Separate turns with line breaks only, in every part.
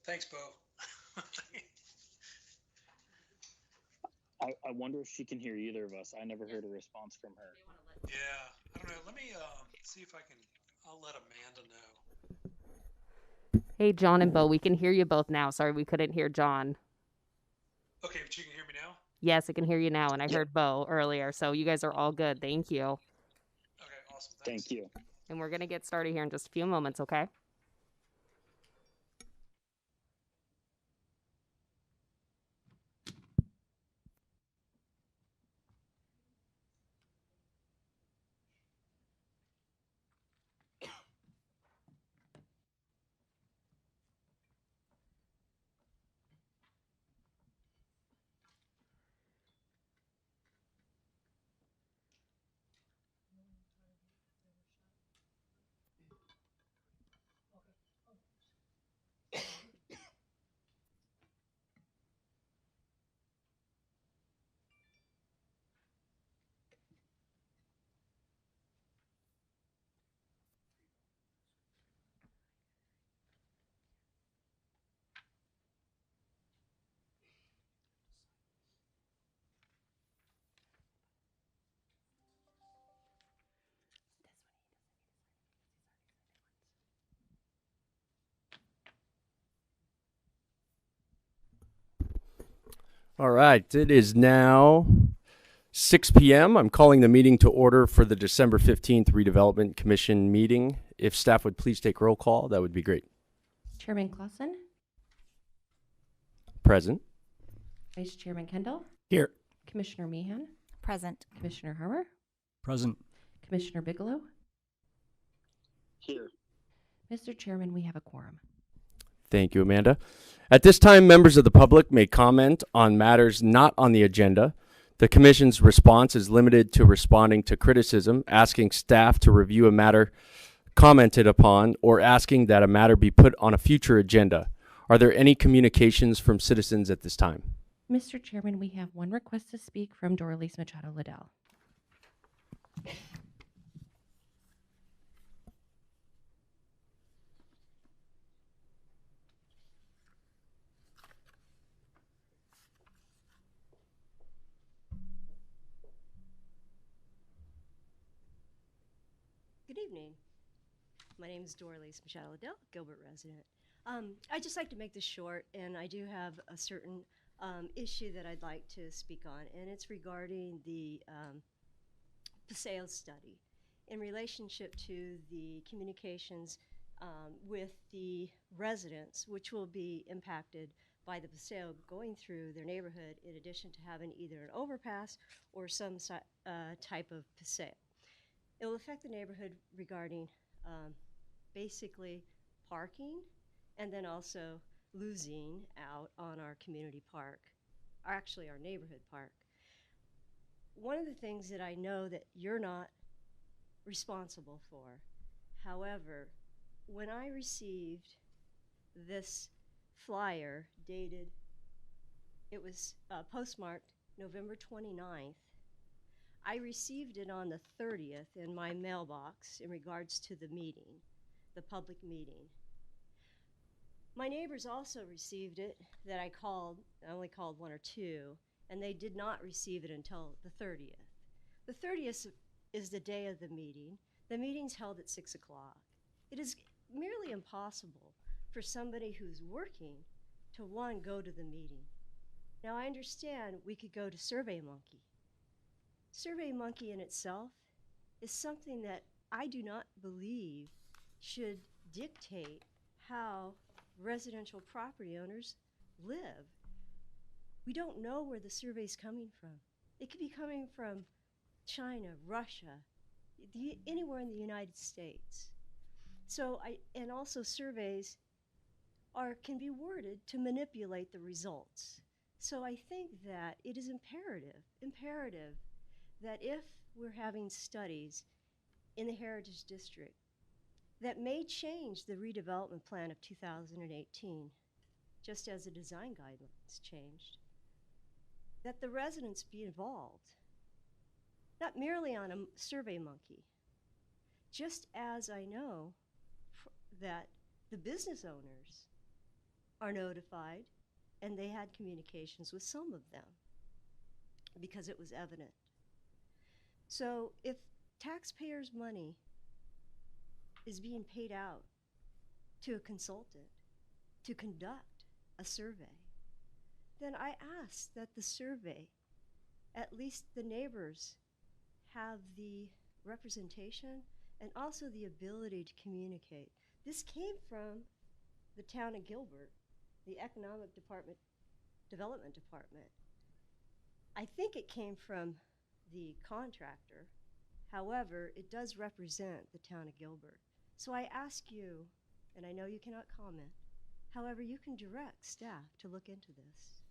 Thanks, Bo.
I wonder if she can hear either of us. I never heard a response from her.
Yeah, I don't know. Let me see if I can. I'll let Amanda know.
Hey, John and Bo, we can hear you both now. Sorry, we couldn't hear John.
Okay, but you can hear me now?
Yes, I can hear you now, and I
Yep.
heard Bo earlier, so you guys are all good. Thank you.
Okay, awesome. Thanks.
Thank you.
And we're going to get started here in just a few moments, okay?
All right, it is now 6 p.m. I'm calling the meeting to order for the December 15th Redevelopment Commission meeting. If staff would please take roll call, that would be great.
Chairman Clausen,
Present.
Vice Chairman Kendall,
Here.
Commissioner Meehan,
Present.
Commissioner Harmer,
Present.
Commissioner Bigelow.
Here.
Mr. Chairman, we have a quorum.
Thank you, Amanda. At this time, members of the public may comment on matters not on the agenda. The Commission's response is limited to responding to criticism, asking staff to review a matter commented upon, or asking that a matter be put on a future agenda. Are there any communications from citizens at this time?
Mr. Chairman, we have one request to speak from Doralice Machado Liddell.
Good evening. My name is Doralice Machado Liddell, Gilbert resident. I'd just like to make this short, and I do have a certain issue that I'd like to speak on, and it's regarding the sales study in relationship to the communications with the residents, which will be impacted by the Paseo going through their neighborhood, in addition to having either an overpass or some type of Paseo. It will affect the neighborhood regarding basically parking, and then also losing out on our community park, or actually our neighborhood park. One of the things that I know that you're not responsible for, however, when I received this flyer dated, it was postmarked November 29th, I received it on the 30th in my mailbox in regards to the meeting, the public meeting. My neighbors also received it that I only called one or two, and they did not receive it until the 30th. The 30th is the day of the meeting. The meeting's held at 6 o'clock. It is merely impossible for somebody who's working to, one, go to the meeting. Now, I understand we could go to SurveyMonkey. SurveyMonkey in itself is something that I do not believe should dictate how residential property owners live. We don't know where the survey's coming from. It could be coming from China, Russia, anywhere in the United States. And also surveys can be worded to manipulate the results. So I think that it is imperative that if we're having studies in the Heritage District that may change the redevelopment plan of 2018, just as the design guidelines changed, that the residents be involved, not merely on a SurveyMonkey, just as I know that the business owners are notified, and they had communications with some of them because it was evident. So if taxpayers' money is being paid out to a consultant to conduct a survey, then I ask that the survey, at least the neighbors, have the representation and also the ability to communicate. This came from the town of Gilbert, the Economic Development Department. I think it came from the contractor. However, it does represent the town of Gilbert. So I ask you, and I know you cannot comment, however, you can direct staff to look into this,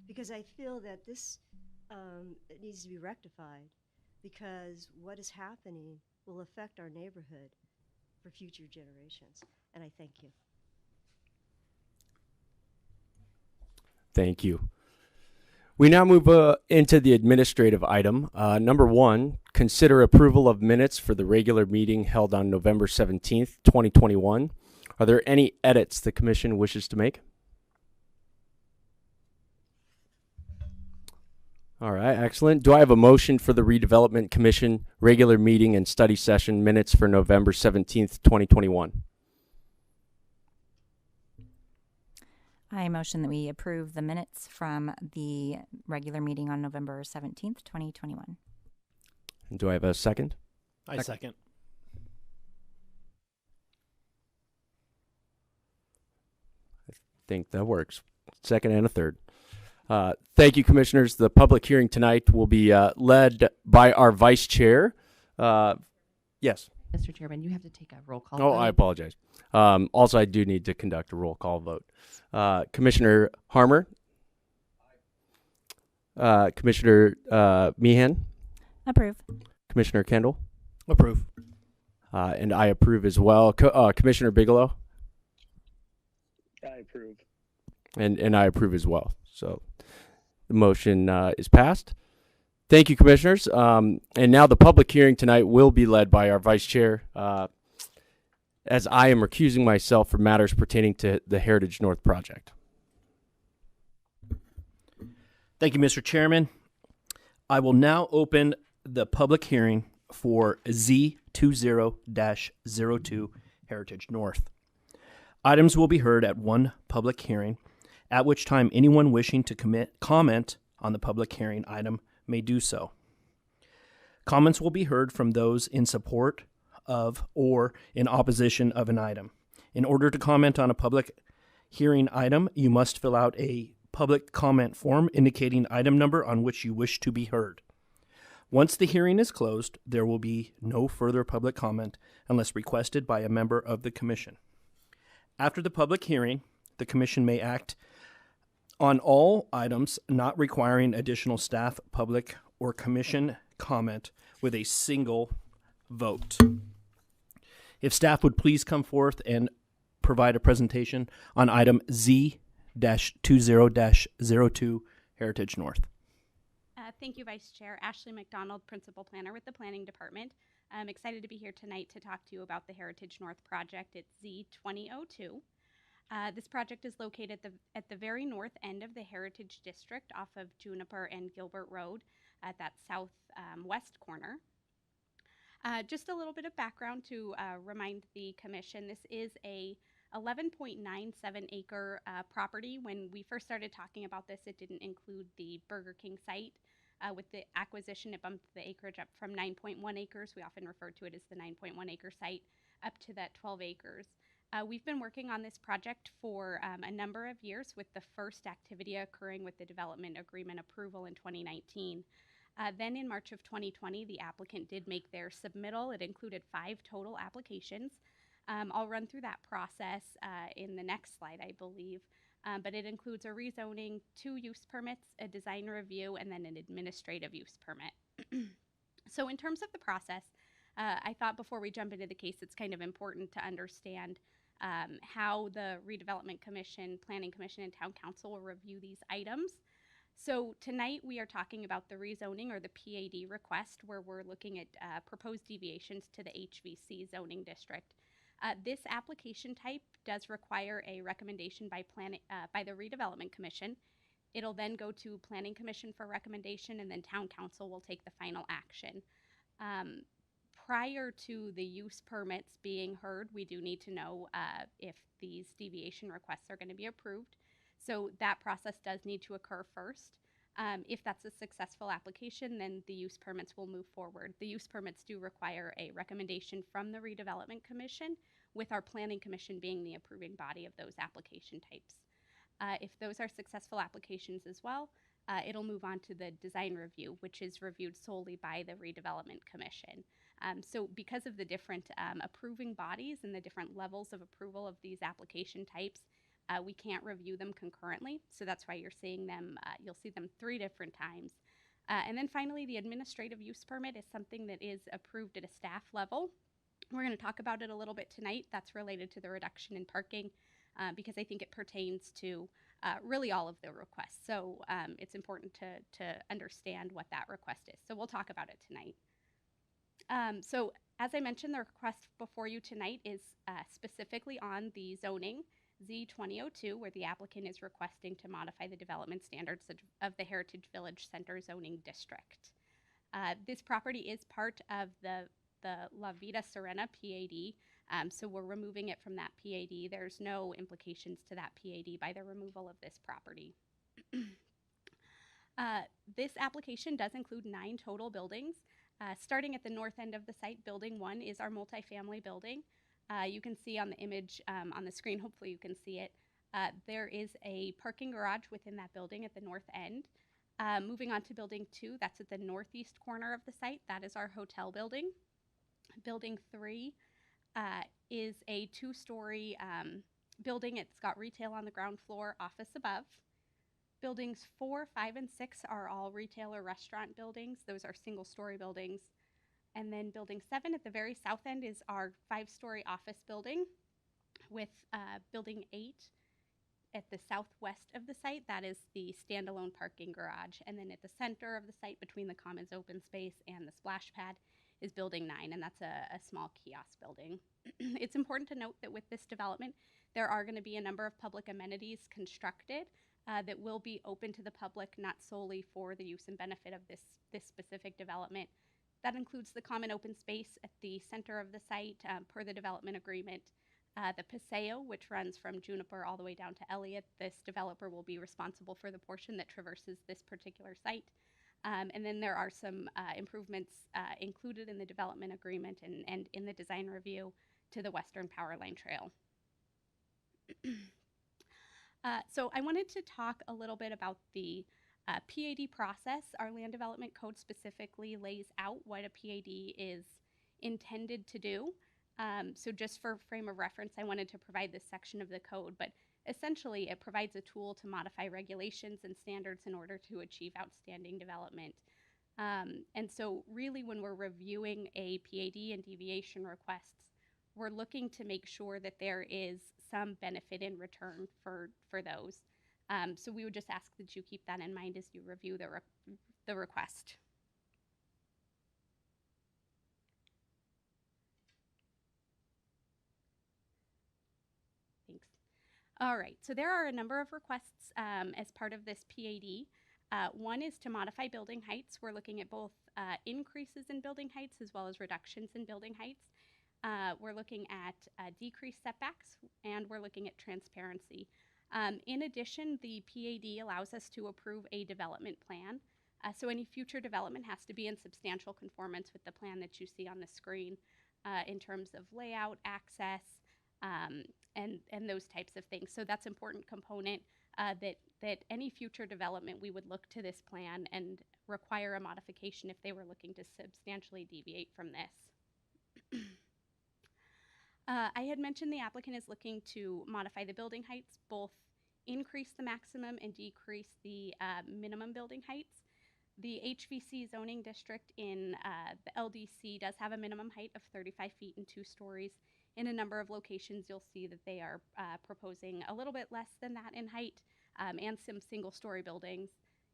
because I feel that this it needs to be rectified, because what is happening will affect our neighborhood for future generations. And I thank you.
Thank you. We now move into the administrative item. Number 1, consider approval of minutes for the regular meeting held on November 17th, 2021. Are there any edits the commission wishes to make? All right, excellent. Do I have a motion for the Redevelopment Commission regular meeting and study session minutes for November 17th, 2021?
I motion that we approve the minutes from the regular meeting on November 17th, 2021.
And do I have a second?
I second.
I think that works. Second and a third. Thank you, commissioners. The public hearing tonight will be led by our vice chair. Yes.
Mr. Chairman, you have to take a roll call.
Oh,
vote.
I apologize. Also, I do need to conduct a roll call vote. Commissioner Harmer? Commissioner Meehan?
Approve.
Commissioner Kendall?
Approve.
And I approve as well. Commissioner Bigelow?
I approve.
And I approve as well. So the motion is passed. Thank you, commissioners. And now the public hearing tonight will be led by our vice chair, as I am recusing myself for matters pertaining to the Heritage North project.
Thank you, Mr. Chairman. I will now open the public hearing for Z20-02 Heritage North. Items will be heard at one public hearing, at which time anyone wishing to comment on the public hearing item may do so. Comments will be heard from those in support of or in opposition of an item. In order to comment on a public hearing item, you must fill out a public comment form indicating item number on which you wish to be heard. Once the hearing is closed, there will be no further public comment unless requested by a member of the commission. After the public hearing, the commission may act on all items not requiring additional staff, public, or commission comment with a single vote. If staff would please come forth and provide a presentation on item Z-20-02 Heritage North.
Thank you, Vice Chair. Ashley McDonald, Principal Planner with the Planning Department. I'm excited to be here tonight to talk to you about the Heritage North project. It's Z-2002. This project is located at the very north end of the Heritage District off of Juniper and Gilbert Road at that southwest corner. Just a little bit of background to remind the Commission, this is a 11.97 acre property. When we first started talking about this, it didn't include the Burger King site. With the acquisition, it bumped the acreage up from 9.1 acres. We often refer to it as the 9.1 acre site, up to that 12 acres. We've been working on this project for a number of years, with the first activity occurring with the development agreement approval in 2019. Then in March of 2020, the applicant did make their submittal. It included 5 total applications. I'll run through that process in the next slide, I believe. But it includes a rezoning, 2 use permits, a design review, and then an administrative use permit. So in terms of the process, I thought before we jump into the case, it's kind of important to understand how the Redevelopment Commission, Planning Commission, and Town Council will review these items. So tonight we are talking about the rezoning, or the PAD request, where we're looking at proposed deviations to the HVC zoning district. This application type does require a recommendation by the Redevelopment Commission. It'll then go to Planning Commission for recommendation, and then Town Council will take the final action. Prior to the use permits being heard, we do need to know if these deviation requests are going to be approved. So that process does need to occur first. If that's a successful application, then the use permits will move forward. The use permits do require a recommendation from the Redevelopment Commission, with our Planning Commission being the approving body of those application types. If those are successful applications as well, it'll move on to the design review, which is reviewed solely by the Redevelopment Commission. So because of the different approving bodies and the different levels of approval of these application types, we can't review them concurrently. So that's why you're seeing them, you'll see them 3 different times. And then finally, the administrative use permit is something that is approved at a staff level. We're going to talk about it a little bit tonight. That's related to the reduction in parking because I think it pertains to really all of the requests. So it's important to understand what that request is. So we'll talk about it tonight. So as I mentioned, the request before you tonight is specifically on the zoning Z2002, where the applicant is requesting to modify the development standards of the Heritage Village Center zoning district. This property is part of the La Vida Serena PAD, so we're removing it from that PAD. There's no implications to that PAD by the removal of this property. This application does include 9 total buildings. Starting at the north end of the site, Building 1 is our multifamily building. You can see on the image on the screen, hopefully you can see it, there is a parking garage within that building at the north end. Moving on to Building 2, that's at the northeast corner of the site. That is our hotel building. Building 3 is a 2-story building. It's got retail on the ground floor, office above. Buildings 4, 5, and 6 are all retail or restaurant buildings. Those are single-story buildings. And then Building 7 at the very south end is our 5-story office building, with Building 8 at the southwest of the site. That is the standalone parking garage. And then at the center of the site, between the commons open space and the splash pad, is Building 9, and that's a small kiosk building. It's important to note that with this development, there are going to be a number of public amenities constructed that will be open to the public, not solely for the use and benefit of this specific development. That includes the common open space at the center of the site per the development agreement. The Paseo, which runs from Juniper all the way down to Elliott. This developer will be responsible for the portion that traverses this particular site. And then there are some improvements included in the development agreement and in the design review to the Western Power Line Trail. So I wanted to talk a little bit about the PAD process. Our land development code specifically lays out what a PAD is intended to do. So just for frame of reference, I wanted to provide this section of the code, but essentially it provides a tool to modify regulations and standards in order to achieve outstanding development. And so really when we're reviewing a PAD and deviation requests, we're looking to make sure that there is some benefit in return for those. So we would just ask that you keep that in mind as you review the request. Thanks. All right, so there are a number of requests as part of this PAD. One is to modify building heights. We're looking at both increases in building heights as well as reductions in building heights. We're looking at decreased setbacks, and we're looking at transparency. In addition, the PAD allows us to approve a development plan. So any future development has to be in substantial conformance with the plan that you see on the screen in terms of layout, access, and those types of things. So that's an important component that any future development, we would look to this plan and require a modification if they were looking to substantially deviate from this. I had mentioned the applicant is looking to modify the building heights, both increase the maximum and decrease the minimum building heights. The HVC zoning district in the LDC does have a minimum height of 35 feet and 2 stories. In a number of locations, you'll see that they are proposing a little bit less than that in height and some single-story buildings.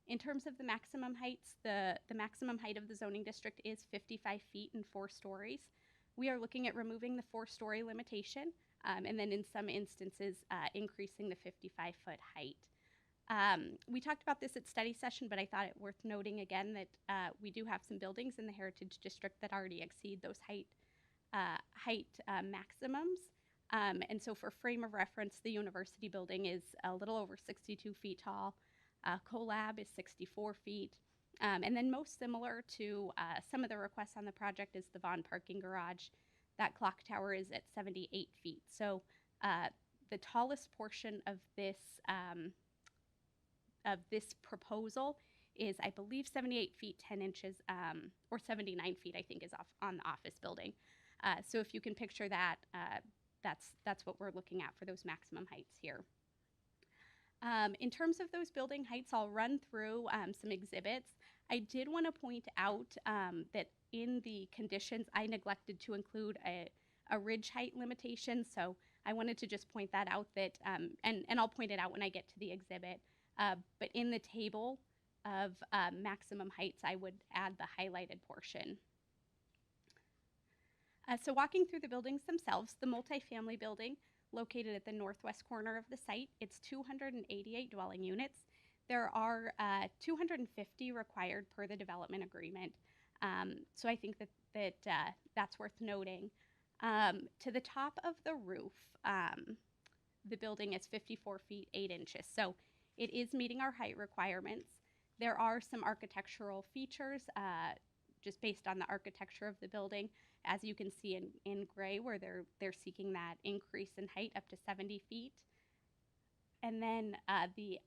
In terms of the maximum heights, the maximum height of the zoning district is 55 feet and 4 stories. we are looking at removing the 4-story limitation, and then in some instances, increasing the 55-foot height. We talked about this at study session, but I thought it worth noting again that we do have some buildings in the Heritage District that already exceed those height maximums. And so for frame of reference, the university building is a little over 62 feet tall. CoLab is 64 feet. And then most similar to some of the requests on the project is the Vaughn parking garage. That clock tower is at 78 feet. So the tallest portion of this proposal is, I believe, 78 feet 10 inches, or 79 feet, I think, is off on the office building. So if you can picture that, that's what we're looking at for those maximum heights here. In terms of those building heights, I'll run through some exhibits. I did want to point out that in the conditions, I neglected to include a ridge height limitation. So I wanted to just point that out, that, and I'll point it out when I get to the exhibit. But in the table of maximum heights, I would add the highlighted portion. So walking through the buildings themselves, the multifamily building located at the northwest corner of the site, it's 288 dwelling units. There are 250 required per the development agreement. So I think that's worth noting. To the top of the roof, the building is 54 feet 8 inches. So it is meeting our height requirements. There are some architectural features just based on the architecture of the building, as you can see in gray, where they're seeking that increase in height up to 70 feet. And then the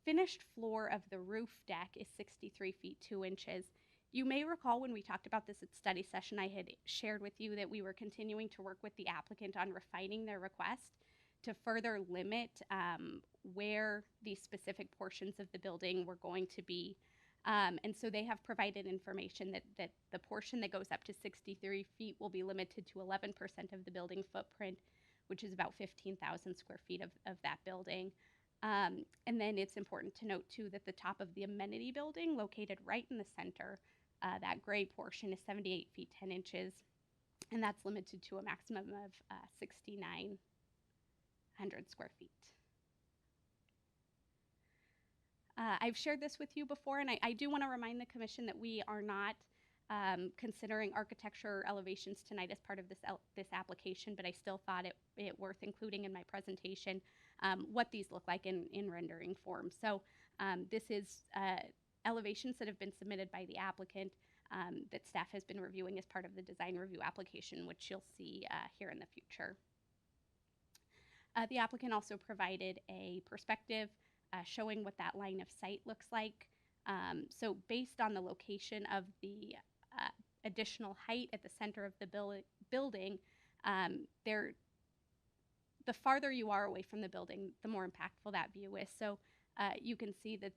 finished floor of the roof deck is 63 feet 2 inches. You may recall when we talked about this at study session, I had shared with you that we were continuing to work with the applicant on refining their request to further limit where these specific portions of the building were going to be. And so they have provided information that the portion that goes up to 63 feet will be limited to 11% of the building footprint, which is about 15,000 square feet of that building. And then it's important to note, too, that the top of the amenity building, located right in the center, that gray portion is 78 feet 10 inches, and that's limited to a maximum of 6,900 square feet. I've shared this with you before, and I do want to remind the Commission that we are not considering architecture elevations tonight as part of this application, but I still thought it worth including in my presentation what these look like in rendering form. So this is elevations that have been submitted by the applicant that staff has been reviewing as part of the design review application, which you'll see here in the future. The applicant also provided a perspective showing what that line of sight looks like. So based on the location of the additional height at the center of the building, the farther you are away from the building, the more impactful that view is. So you can see that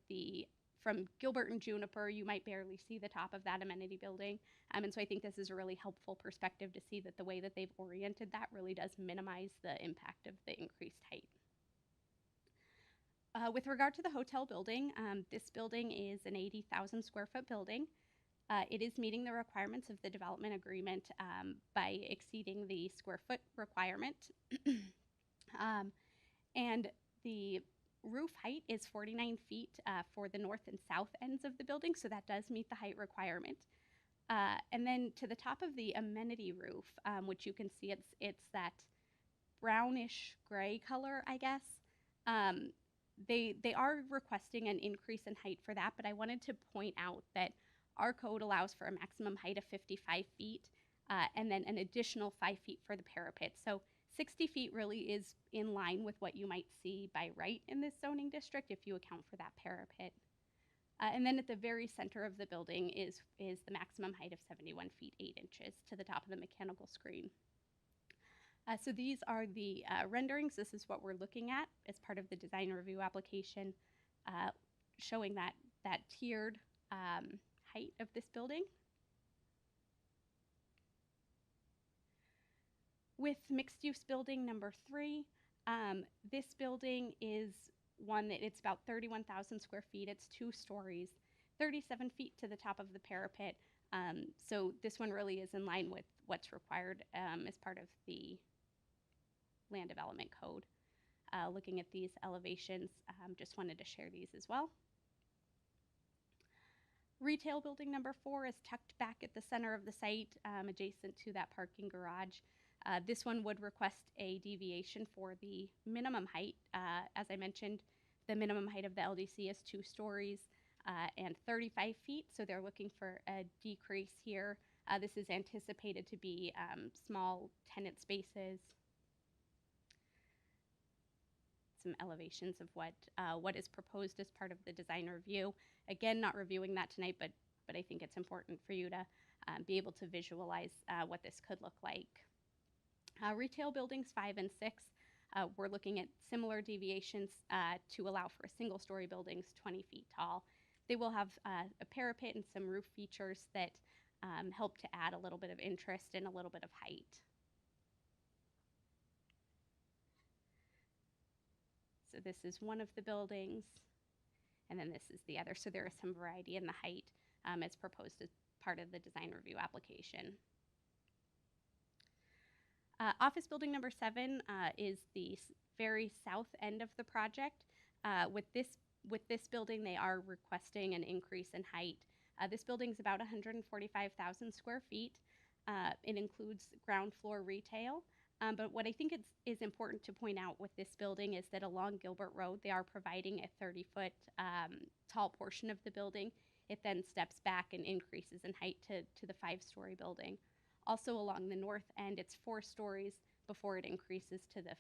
from Gilbert and Juniper, you might barely see the top of that amenity building. And so I think this is a really helpful perspective to see that the way that they've oriented that really does minimize the impact of the increased height. With regard to the hotel building, this building is an 80,000 square foot building. It is meeting the requirements of the development agreement by exceeding the square foot requirement. And the roof height is 49 feet for the north and south ends of the building, so that does meet the height requirement. And then to the top of the amenity roof, which you can see it's that brownish gray color, I guess. They are requesting an increase in height for that, but I wanted to point out that our code allows for a maximum height of 55 feet and then an additional 5 feet for the parapet. So 60 feet really is in line with what you might see by right in this zoning district if you account for that parapet. And then at the very center of the building is the maximum height of 71 feet 8 inches to the top of the mechanical screen. So these are the renderings. This is what we're looking at as part of the design review application, showing that tiered height of this building. With mixed-use building number 3, this building is one that it's about 31,000 square feet. It's 2 stories, 37 feet to the top of the parapet, So this one really is in line with what's required as part of the land development code. Looking at these elevations, just wanted to share these as well. Retail building number 4 is tucked back at the center of the site, adjacent to that parking garage. This one would request a deviation for the minimum height. As I mentioned, the minimum height of the LDC is 2 stories and 35 feet, so they're looking for a decrease here. This is anticipated to be small tenant spaces. Some elevations of what is proposed as part of the design review. Again, not reviewing that tonight, but I think it's important for you to be able to visualize what this could look like. Retail buildings 5 and 6, we're looking at similar deviations to allow for single-story buildings 20 feet tall. They will have a parapet and some roof features that help to add a little bit of interest and a little bit of height. So this is one of the buildings, and then this is the other. So there is some variety in the height as proposed as part of the design review application. Office building number 7 is the very south end of the project. With this building, they are requesting an increase in height. This building is about 145,000 square feet. It includes ground floor retail. But what I think is important to point out with this building is that along Gilbert Road, they are providing a 30-foot tall portion of the building. It then steps back and increases in height to the 5-story building. Also along the north end, it's 4 stories before it increases to the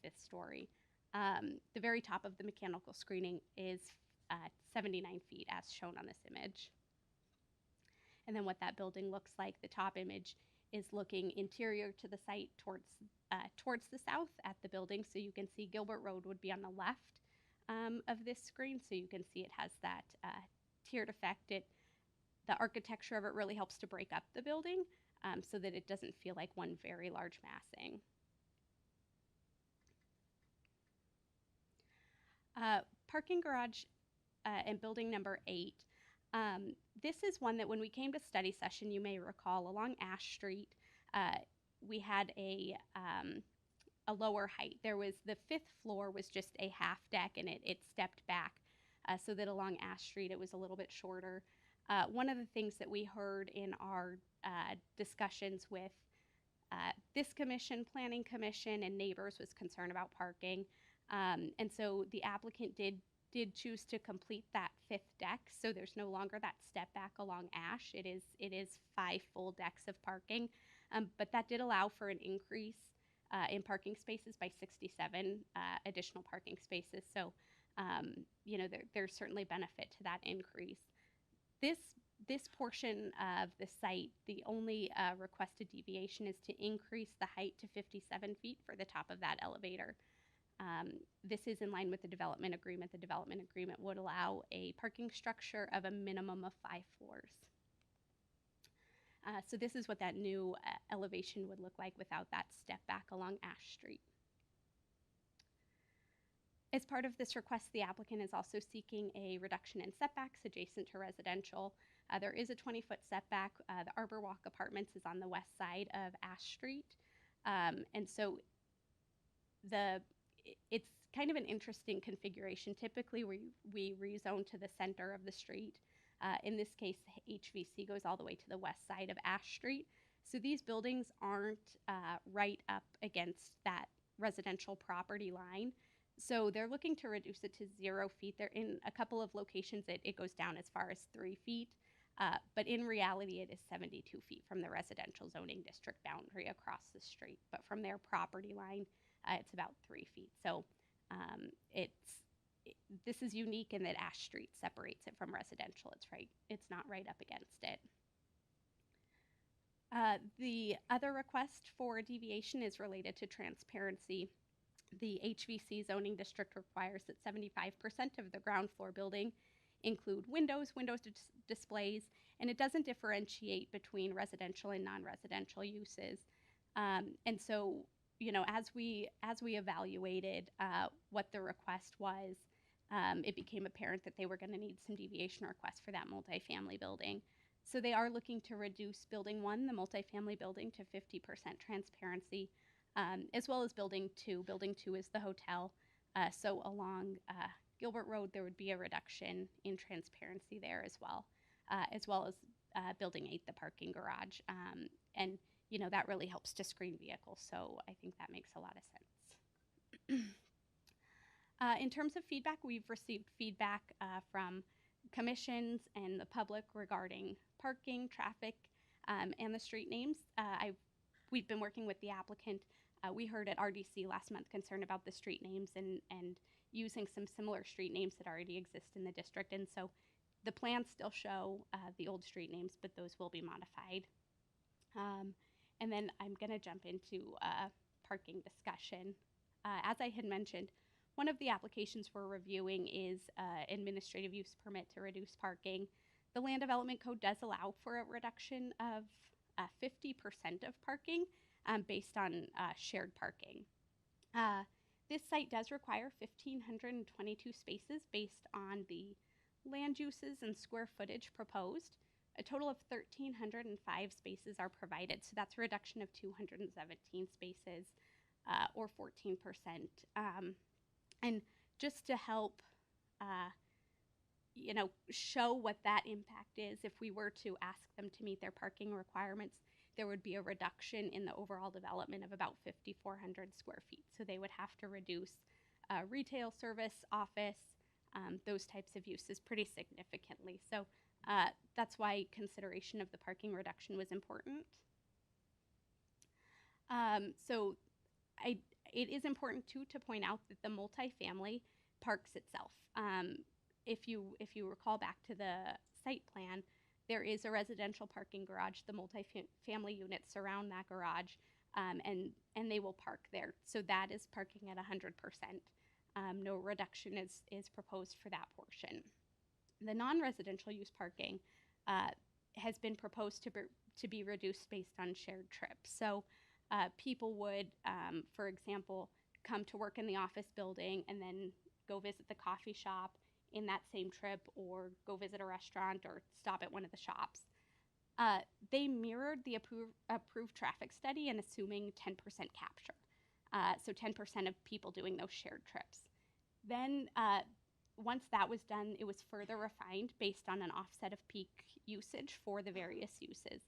5th story. The very top of the mechanical screening is 79 feet as shown on this image. And then what that building looks like, the top image is looking interior to the site towards the south at the building. So you can see Gilbert Road would be on the left of this screen. So you can see it has that tiered effect. The architecture of it really helps to break up the building so that it doesn't feel like one very large massing. Parking garage and building number 8. This is one that when we came to study session, you may recall, along Ash Street, we had a lower height. There was the 5th floor was just a half deck, and it stepped back so that along Ash Street it was a little bit shorter. One of the things that we heard in our discussions with this commission, planning commission, and neighbors was concern about parking. And so the applicant did choose to complete that 5th deck, so there's no longer that step back along Ash. It is 5 full decks of parking, but that did allow for an increase in parking spaces by 67 additional parking spaces. So, you know, there's certainly benefit to that increase. This portion of the site, the only requested deviation is to increase the height to 57 feet for the top of that elevator. This is in line with the development agreement. The development agreement would allow a parking structure of a minimum of 5 floors. So this is what that new elevation would look like without that step back along Ash Street. As part of this request, the applicant is also seeking a reduction in setbacks adjacent to residential. There is a 20-foot setback. The Arbor Walk Apartments is on the west side of Ash Street. And so it's kind of an interesting configuration. Typically, we rezone to the center of the street. In this case, HVC goes all the way to the west side of Ash Street. So these buildings aren't right up against that residential property line. So they're looking to reduce it to 0 feet. They're in a couple of locations, it goes down as far as 3 feet. But in reality, it is 72 feet from the residential zoning district boundary across the street. But from their property line, it's about 3 feet. So this is unique in that Ash Street separates it from residential. It's not right up against it. The other request for deviation is related to transparency. The HVC zoning district requires that 75% of the ground floor building include windows displays, and it doesn't differentiate between residential and non-residential uses. And so, you know, as we evaluated what the request was, it became apparent that they were going to need some deviation requests for that multifamily building. So they are looking to reduce building 1, the multifamily building, to 50% transparency, as well as building 2. Building 2 is the hotel. So along Gilbert Road, there would be a reduction in transparency there as well as building 8, the parking garage. And, that really helps to screen vehicles. So I think that makes a lot of sense. In terms of feedback, we've received feedback from commissions and the public regarding parking, traffic, and the street names. We've been working with the applicant. We heard at RDC last month concern about the street names and using some similar street names that already exist in the district. And so the plans still show the old street names, but those will be modified. And then I'm going to jump into parking discussion. As I had mentioned, one of the applications we're reviewing is administrative use permit to reduce parking. The Land Development Code does allow for a reduction of 50% of parking based on shared parking. This site does require 1,522 spaces based on the land uses and square footage proposed. A total of 1,305 spaces are provided, so that's a reduction of 217 spaces, or 14%. And just to help, show what that impact is, if we were to ask them to meet their parking requirements, there would be a reduction in the overall development of about 5,400 square feet. So they would have to reduce retail, service, office, those types of uses pretty significantly. So that's why consideration of the parking reduction was important. It is important too to point out that the multifamily parks itself. If you recall back to the site plan, there is a residential parking garage. The multifamily units surround that garage, and they will park there. So that is parking at 100%. No reduction is proposed for that portion. The non-residential use parking has been proposed to be reduced based on shared trips. So people would, for example, come to work in the office building and then go visit the coffee shop in that same trip, or go visit a restaurant or stop at one of the shops. They mirrored the approved traffic study and assuming 10% capture. So 10% of people doing those shared trips. Then once that was done, it was further refined based on an offset of peak usage for the various uses.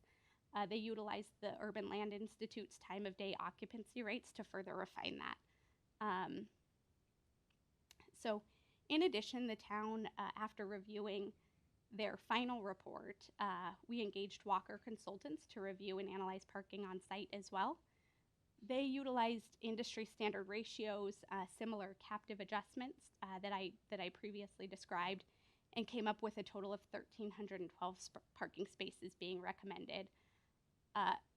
They utilized the Urban Land Institute's time of day occupancy rates to further refine that. So in addition, the town, after reviewing their final report, we engaged Walker Consultants to review and analyze parking on site as well. They utilized industry standard ratios, similar captive adjustments that I previously described, and came up with a total of 1,312 parking spaces being recommended.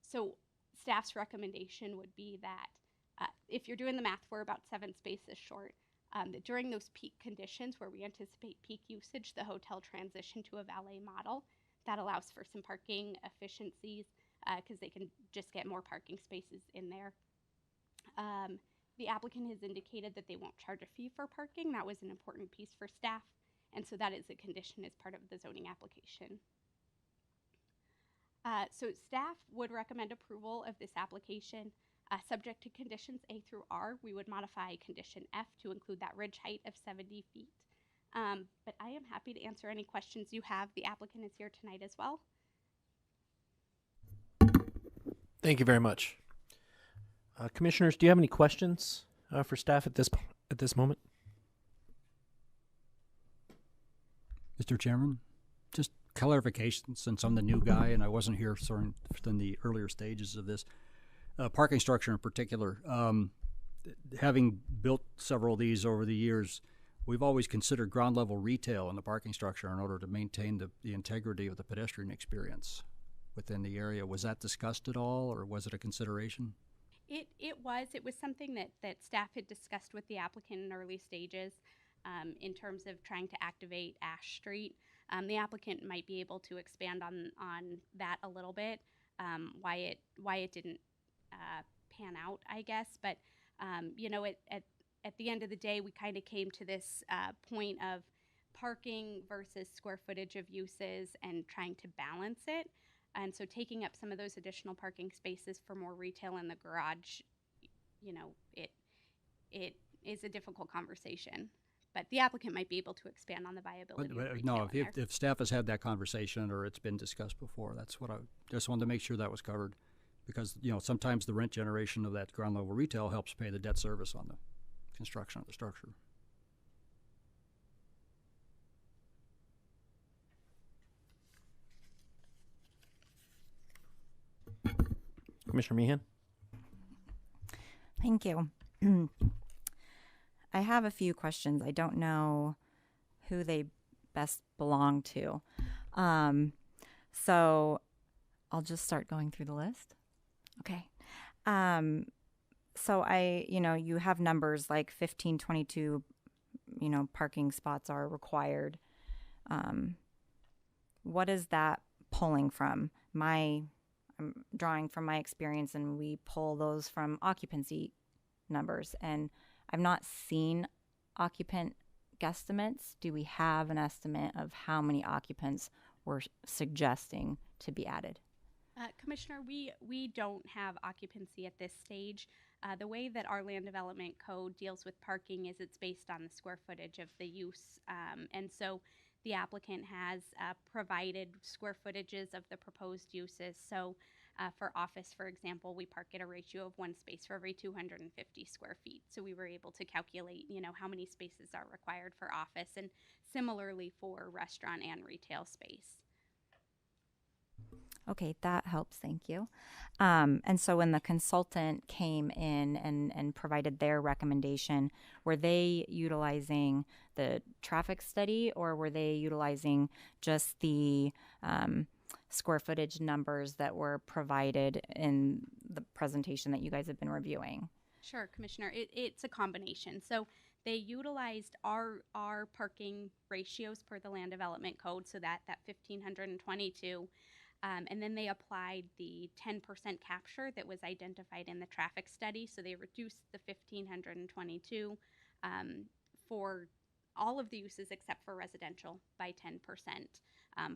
So staff's recommendation would be that if you're doing the math, we're about 7 spaces short. That during those peak conditions where we anticipate peak usage, the hotel transitioned to a valet model. That allows for some parking efficiencies because they can just get more parking spaces in there. The applicant has indicated that they won't charge a fee for parking. That was an important piece for staff, and so that is a condition as part of the zoning application. So staff would recommend approval of this application subject to conditions A through R. We would modify condition F to include that ridge height of 70 feet. But I am happy to answer any questions you have. The applicant is here tonight as well.
Thank you very much. Commissioners, do you have any questions for staff at this moment?
Mr. Chairman, just clarification, since I'm the new guy and I wasn't here in the earlier stages of this. Parking structure in particular, having built several of these over the years, we've always considered ground level retail in the parking structure in order to maintain the integrity of the pedestrian experience within the area. Was that discussed at all, or was it a consideration?
It was something that staff had discussed with the applicant in early stages in terms of trying to activate Ash Street. The applicant might be able to expand on that a little bit, why it didn't pan out, I guess. But at the end of the day, we kind of came to this point of parking versus square footage of uses and trying to balance it. And so taking up some of those additional parking spaces for more retail in the garage, you know, it is a difficult conversation. But the applicant might be able to expand on the viability of retail
No,
in there.
if staff has had that conversation or it's been discussed before, that's what I just wanted to make sure that was covered. Because, you know, sometimes the rent generation of that ground level retail helps pay the debt service on the construction of the structure.
Commissioner Meehan?
Thank you. I have a few questions. I don't know who they best belong to. So I'll just start going through the list. Okay. So you have numbers like 1522, parking spots are required. What is that pulling from? I'm drawing from my experience, and we pull those from occupancy numbers, and I've not seen occupant guesstimates. Do we have an estimate of how many occupants we're suggesting to be added?
Commissioner, we don't have occupancy at this stage. The way that our land development code deals with parking is it's based on the square footage of the use. And so the applicant has provided square footages of the proposed uses. So for office, for example, we park at a ratio of 1 space for every 250 square feet. So we were able to calculate, how many spaces are required for office, and similarly for restaurant and retail space.
Okay, that helps. Thank you. And so when the consultant came in and provided their recommendation, were they utilizing the traffic study, or were they utilizing just the square footage numbers that were provided in the presentation that you guys have been reviewing?
Sure, Commissioner. It's a combination. So they utilized our parking ratios per the land development code, so that 1,522. And then they applied the 10% capture that was identified in the traffic study. So they reduced the 1,522 for all of the uses except for residential by 10%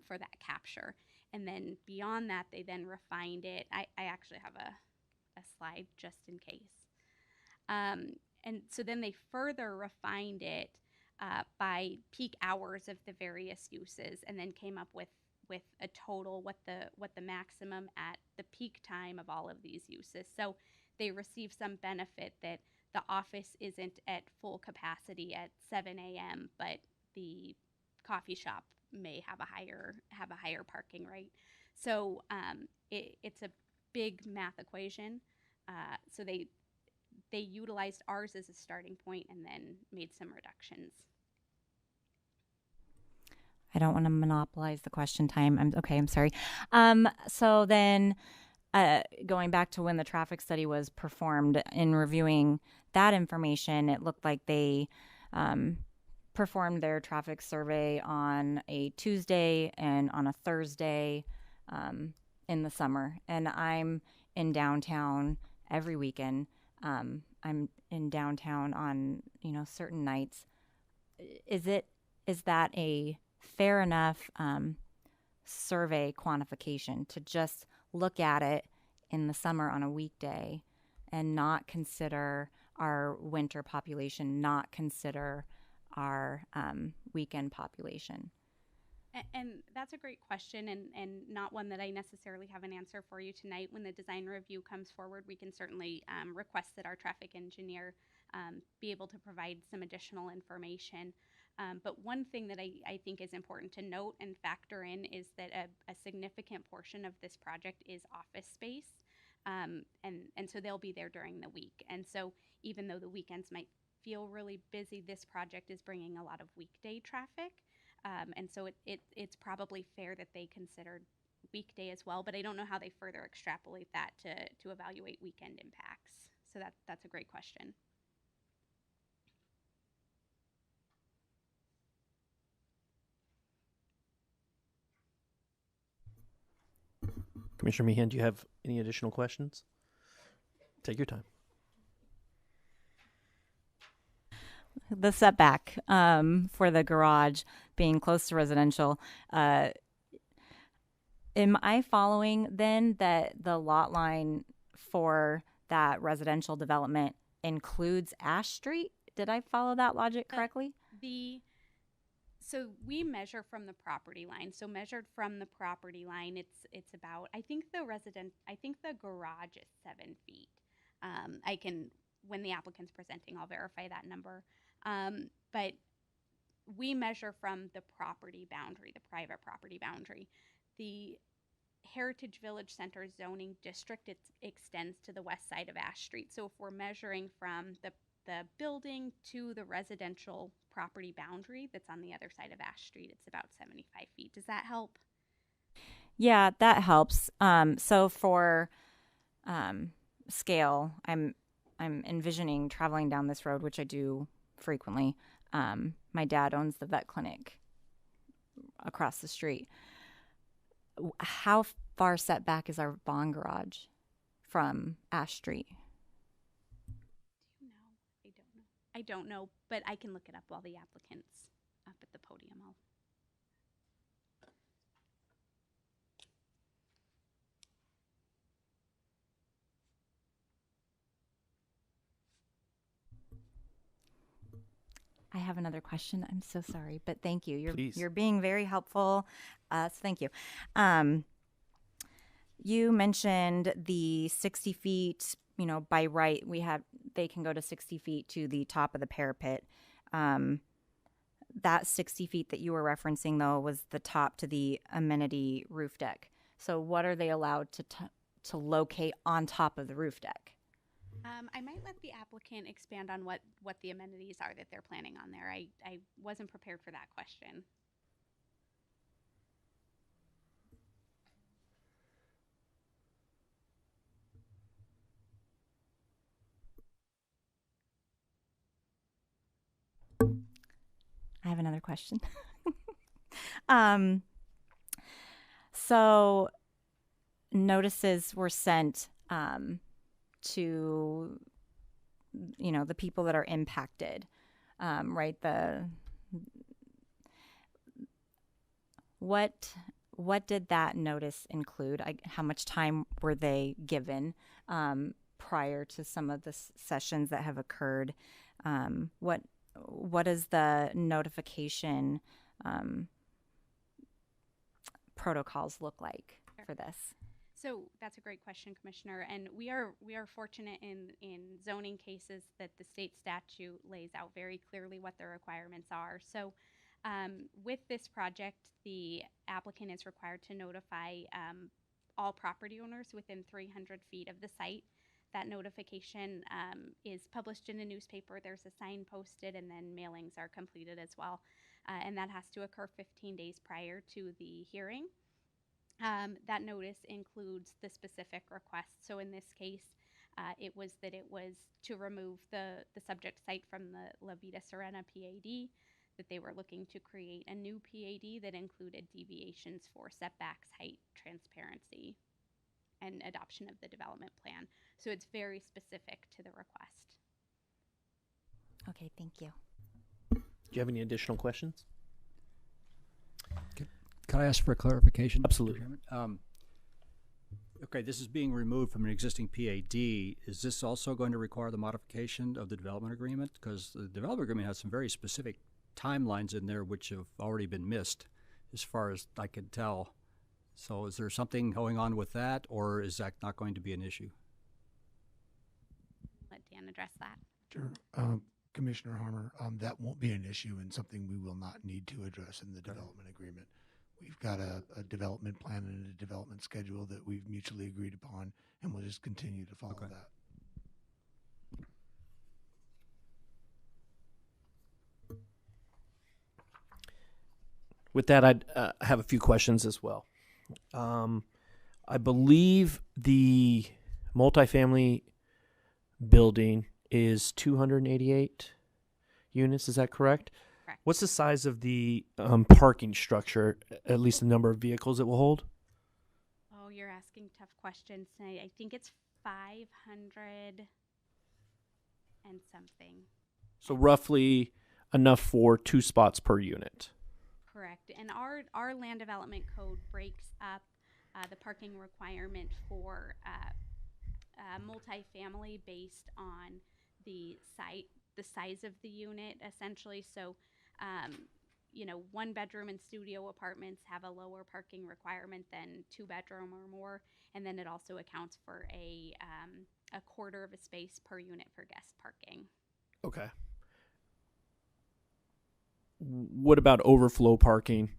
for that capture. And then beyond that, they then refined it. I actually have a slide just in case. And so then they further refined it by peak hours of the various uses, and then came up with a total, what the maximum at the peak time of all of these uses. So they receive some benefit that the office isn't at full capacity at 7 a.m., but the coffee shop may have a higher parking rate. So it's a big math equation. So they utilized ours as a starting point and then made some reductions.
I don't want to monopolize the question time. I'm sorry. So then going back to when the traffic study was performed, in reviewing that information, it looked like they performed their traffic survey on a Tuesday and on a Thursday in the summer. And I'm in downtown every weekend. I'm in downtown on, certain nights. Is that a fair enough survey quantification to just look at it in the summer on a weekday and not consider our winter population, not consider our weekend population?
And that's a great question, and not one that I necessarily have an answer for you tonight. When the design review comes forward, we can certainly request that our traffic engineer be able to provide some additional information. But one thing that I think is important to note and factor in is that a significant portion of this project is office space. And so they'll be there during the week. And so even though the weekends might feel really busy, this project is bringing a lot of weekday traffic. And so it's probably fair that they considered weekday as well, but I don't know how they further extrapolate that to evaluate weekend impacts. So that's a great question.
Commissioner Meehan, do you have any additional questions? Take your time.
setback for the garage being close to residential. Am I following then that the lot line for that residential development includes Ash Street? Did I follow that logic correctly?
So we measure from the property line. So measured from the property line, it's about, I think the garage is 7 feet. When the applicant's presenting, I'll verify that number. But we measure from the property boundary, the private property boundary. The Heritage Village Center zoning district, it extends to the west side of Ash Street. So if we're measuring from the building to the residential property boundary that's on the other side of Ash Street, it's about 75 feet. Does that help?
Yeah, that helps. So for scale, I'm envisioning traveling down this road, which I do frequently. My dad owns the vet clinic across the street. How far set back is our bond garage from Ash Street?
I don't know, but I can look it up while the applicant's up at the podium.
I have another question. I'm so sorry, but thank you.
Please.
You're being very helpful. So thank you. You mentioned the 60 feet, by right, they can go to 60 feet to the top of the parapet. That 60 feet that you were referencing, though, was the top to the amenity roof deck. So what are they allowed to locate on top of the roof deck?
I might let the applicant expand on what the amenities are that they're planning on there. I wasn't prepared for that question.
I have another question. So notices were sent to the people that are impacted, right? What did that notice include? How much time were they given prior to some of the sessions that have occurred? What is the notification protocols look like for this?
So that's a great question, Commissioner. And we are fortunate in zoning cases that the state statute lays out very clearly what the requirements are. So with this project, the applicant is required to notify all property owners within 300 feet of the site. That notification is published in a newspaper. There's a sign posted, and then mailings are completed as well. And that has to occur 15 days prior to the hearing. That notice includes the specific request. So in this case, it was to remove the subject site from the La Vida Serena PAD, that they were looking to create a new PAD that included deviations for setbacks, height, transparency, and adoption of the development plan. So it's very specific to the request.
Okay, thank you.
Do you have any additional questions?
Can I ask for a clarification?
Absolutely.
Okay, this is being removed from an existing PAD. Is this also going to require the modification of the development agreement? Because the development agreement has some very specific timelines in there which have already been missed, as far as I can tell. So is there something going on with that, or is that not going to be an issue?
Let Dan address that.
Sure. Commissioner Harmer, that won't be an issue and something we will not need to address in the development agreement. We've got a development plan and a development schedule that we've mutually agreed upon, and we'll just continue to follow that.
With that, I'd have a few questions as well. I believe the multifamily building is 288 units. Is that correct?
Correct.
What's the size of the parking structure, at least the number of vehicles it will hold?
Oh, you're asking tough questions tonight. I think it's 500 and something.
So roughly enough for 2 spots per unit.
Correct. And our land development code breaks up the parking requirement for multifamily based on the size of the unit, essentially. So, 1-bedroom and studio apartments have a lower parking requirement than 2-bedroom or more, and then it also accounts for a quarter of a space per unit for guest parking.
Okay. What about overflow parking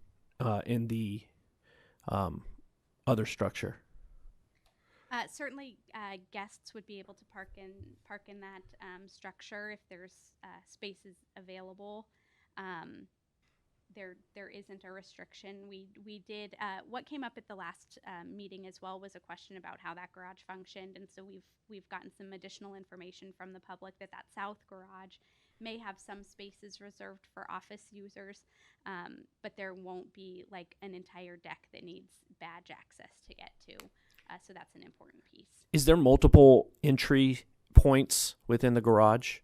in the other structure?
Certainly, guests would be able to park in that structure if there's spaces available. There isn't a restriction. We did what came up at the last meeting as well was a question about how that garage functioned, and so we've gotten some additional information from the public that south garage may have some spaces reserved for office users, but there won't be like an entire deck that needs badge access to get to. So that's an important piece.
Is there multiple entry points within the garage?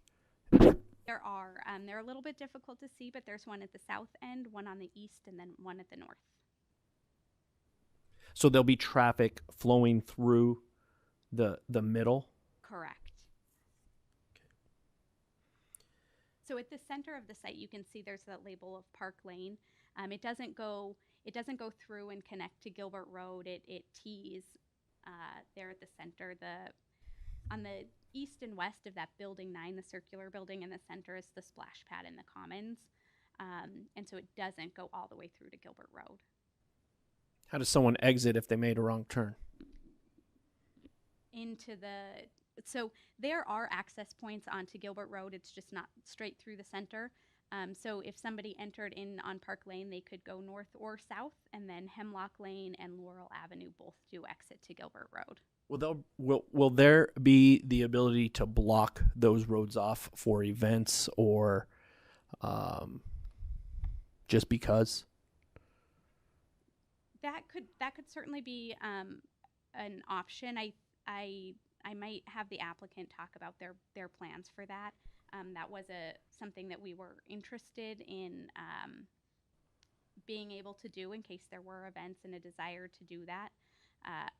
There are. They're a little bit difficult to see, but there's one at the south end, one on the east, and then one at the north.
So there'll be traffic flowing through the middle?
Correct. So at the center of the site, you can see there's that label of Park Lane. It doesn't go through and connect to Gilbert Road. It tees there at the center. On the east and west of that building 9, the circular building in the center is the splash pad in the Commons. And so it doesn't go all the way through to Gilbert Road.
How does someone exit if they made a wrong turn?
So there are access points onto Gilbert Road. It's just not straight through the center. So if somebody entered in on Park Lane, they could go north or south, and then Hemlock Lane and Laurel Avenue both do exit to Gilbert Road.
Will there be the ability to block those roads off for events or just because?
That could certainly be an option. I might have the applicant talk about their plans for that. That was something that we were interested in being able to do in case there were events and a desire to do that.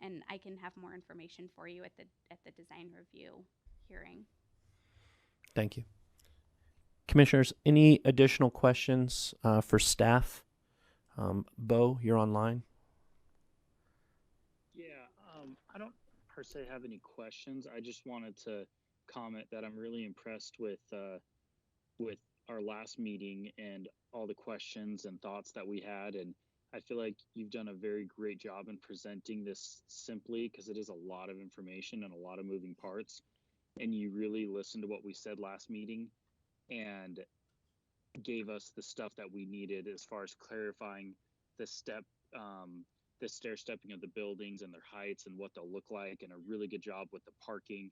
And I can have more information for you at the design review hearing.
Thank you. Commissioners, any additional questions for staff? Bo, you're online.
Yeah, I don't per se have any questions. I just wanted to comment that I'm really impressed with our last meeting and all the questions and thoughts that we had, and I feel like you've done a very great job in presenting this simply because it is a lot of information and a lot of moving parts, and you really listened to what we said last meeting and gave us the stuff that we needed as far as clarifying the stair stepping of the buildings and their heights and what they'll look like, and a really good job with the parking,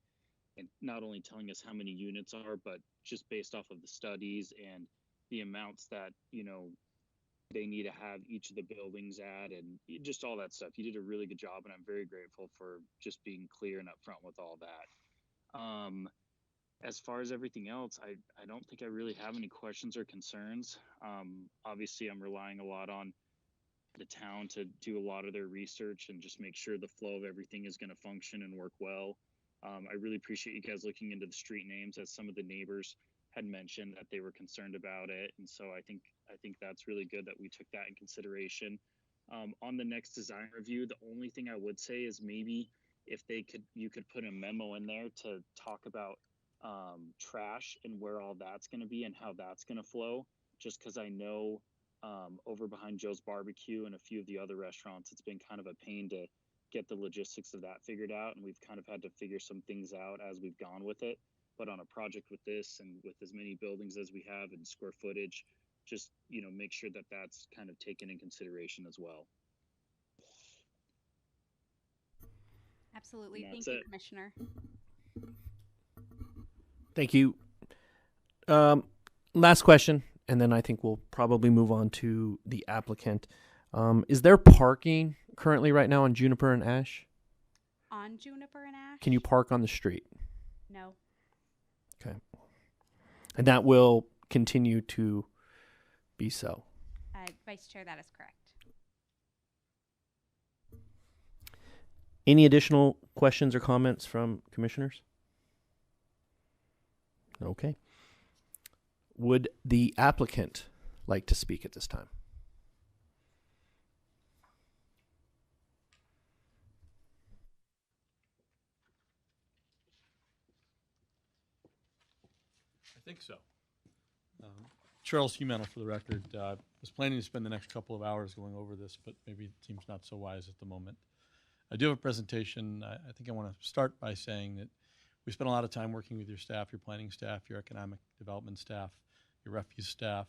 and not only telling us how many units are, but just based off of the studies and the amounts that, they need to have each of the buildings at, and just all that stuff. You did a really good job, and I'm very grateful for just being clear and upfront with all that. As far as everything else, I don't think I really have any questions or concerns. Obviously, I'm relying a lot on the town to do a lot of their research and just make sure the flow of everything is going to function and work well. I really appreciate you guys looking into the street names, as some of the neighbors had mentioned that they were concerned about it, and so I think that's really good that we took that in consideration. On the next design review, the only thing I would say is maybe if you could put a memo in there to talk about trash and where all that's going to be and how that's going to flow, just because I know over behind Joe's Barbecue and a few of the other restaurants, it's been kind of a pain to get the logistics of that figured out, and we've kind of had to figure some things out as we've gone with it. But on a project with this and with as many buildings as we have and square footage, just make sure that that's kind of taken in consideration as well.
Absolutely. Thank you, Commissioner.
Thank you. Last question, and then I think we'll probably move on to the applicant. Is there parking currently right now on Juniper and Ash?
On Juniper and Ash?
Can you park on the street?
No.
Okay. And that will continue to be so.
Vice Chair, that is correct.
Any additional questions or comments from commissioners? Okay. Would the applicant like to speak at this time?
I think so. Charles Humanel for the record. Was planning to spend the next couple of hours going over this, but maybe it seems not so wise at the moment. I do have a presentation. I think I want to start by saying that we spent a lot of time working with your staff, your planning staff, your economic development staff, your refuse staff.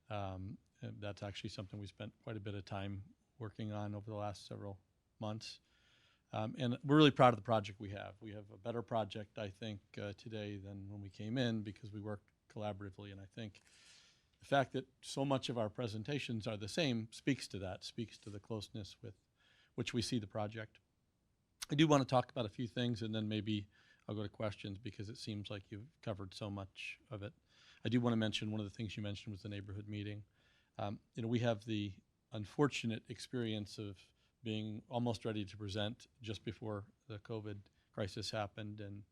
And that's actually something we spent quite a bit of time working on over the last several months. And we're really proud of the project we have. We have a better project, I think, today than when we came in because we worked collaboratively. And I think the fact that so much of our presentations are the same speaks to that, speaks to the closeness with which we see the project. I do want to talk about a few things, and then maybe I'll go to questions because it seems like you've covered so much of it. I do want to mention one of the things you mentioned was the neighborhood meeting. We have the unfortunate experience of being almost ready to present just before the COVID crisis happened, and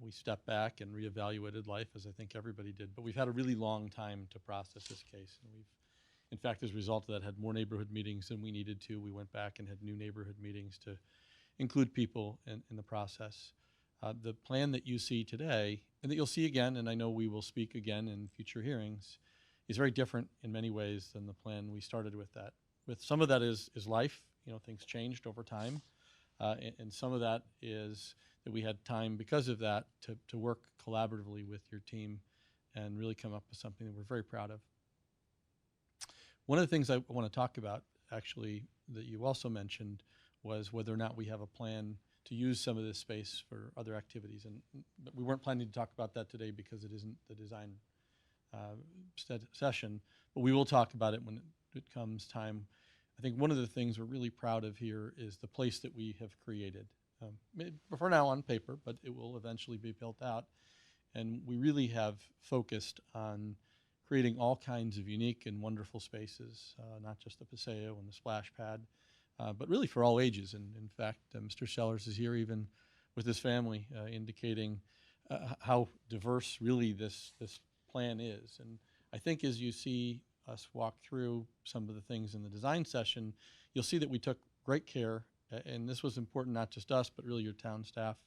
we stepped back and reevaluated life, as I think everybody did. But we've had a really long time to process this case, and we've, in fact, as a result of that, had more neighborhood meetings than we needed to. We went back and had new neighborhood meetings to include people in the process. The plan that you see today, and that you'll see again, and I know we will speak again in future hearings, is very different in many ways than the plan we started with that. With some of that is life, things changed over time, and some of that is that we had time because of that to work collaboratively with your team and really come up with something that we're very proud of. One of the things I want to talk about, actually, that you also mentioned was whether or not we have a plan to use some of this space for other activities. And we weren't planning to talk about that today because it isn't the design session, but we will talk about it when it comes time. I think one of the things we're really proud of here is the place that we have created. For now on paper, but it will eventually be built out. And we really have focused on creating all kinds of unique and wonderful spaces, not just the Paseo and the splash pad, but really for all ages. And in fact, Mr. Sellers is here even with his family, indicating how diverse really this plan is. And I think as you see us walk through some of the things in the design session, you'll see that we took great care, and this was important not just us, but really your town staff,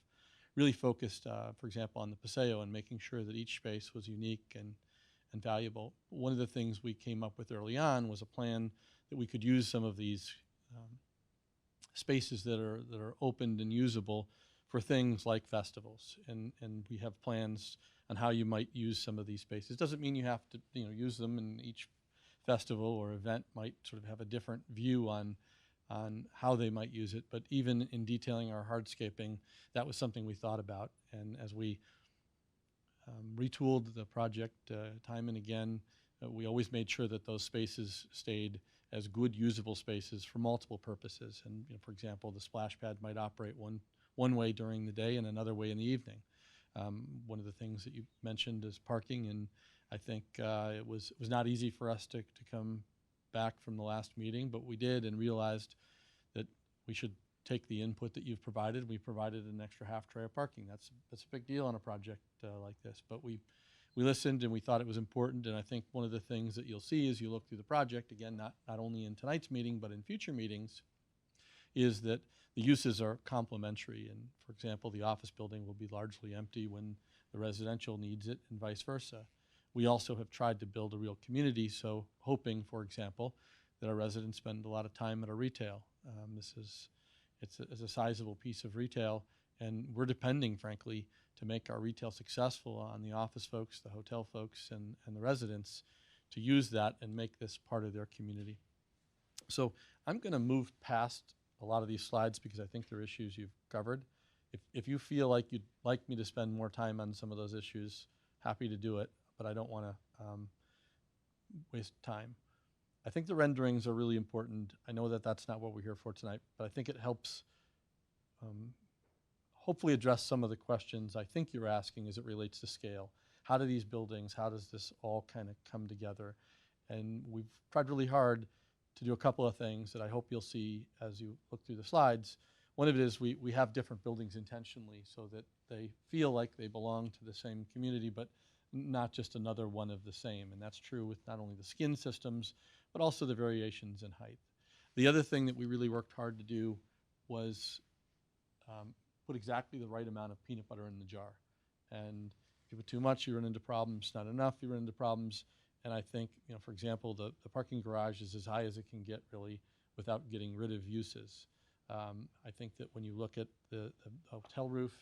really focused, for example, on the Paseo and making sure that each space was unique and valuable. One of the things we came up with early on was a plan that we could use some of these spaces that are opened and usable for things like festivals, and we have plans on how you might use some of these spaces. Doesn't mean you have to use them, and each festival or event might sort of have a different view on how they might use it. But even in detailing our hardscaping, that was something we thought about. And as we retooled the project time and again, we always made sure that those spaces stayed as good usable spaces for multiple purposes. And for example, the splash pad might operate one way during the day and another way in the evening. One of the things that you mentioned is parking, and I think it was not easy for us to come back from the last meeting, but we did and realized that we should take the input that you've provided. We provided an extra half tray of parking. That's a big deal on a project like this, but we listened and we thought it was important. And I think one of the things that you'll see as you look through the project, again, not only in tonight's meeting, but in future meetings, is that the uses are complementary. And for example, the office building will be largely empty when the residential needs it, and vice versa. We also have tried to build a real community, so hoping, for example, that our residents spend a lot of time at our retail. It's a sizable piece of retail, and we're depending, frankly, to make our retail successful on the office folks, the hotel folks, and the residents to use that and make this part of their community. So I'm going to move past a lot of these slides because I think they're issues you've covered. If you feel like you'd like me to spend more time on some of those issues, happy to do it, but I don't want to waste time. I think the renderings are really important. I know that that's not what we're here for tonight, but I think it helps hopefully address some of the questions I think you're asking as it relates to scale. how do these buildings, how does this all kind of come together? And we've tried really hard to do a couple of things that I hope you'll see as you look through the slides. One of it is we have different buildings intentionally so that they feel like they belong to the same community, but not just another one of the same. And that's true with not only the skin systems, but also the variations in height. The other thing that we really worked hard to do was put exactly the right amount of peanut butter in the jar. And if you put too much, you run into problems. Not enough, you run into problems. And I think, for example, the parking garage is as high as it can get, really, without getting rid of uses. I think that when you look at the hotel roof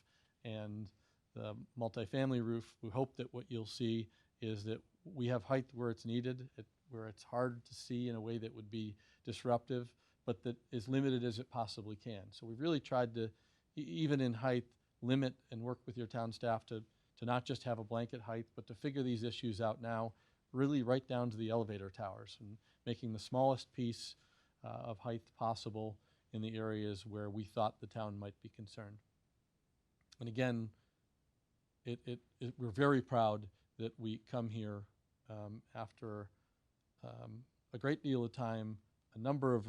and the multifamily roof, we hope that what you'll see is that we have height where it's needed, where it's hard to see in a way that would be disruptive, but that is limited as it possibly can. So we've really tried to, even in height, limit and work with your town staff to not just have a blanket height, but to figure these issues out now, really right down to the elevator towers, and making the smallest piece of height possible in the areas where we thought the town might be concerned. And again, we're very proud that we come here after a great deal of time, a number of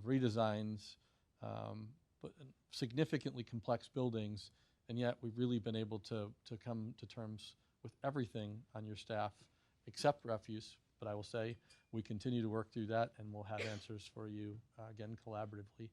redesigns, but significantly complex buildings, and yet we've really been able to come to terms with everything on your staff except refuse. But I will say we continue to work through that, and we'll have answers for you again collaboratively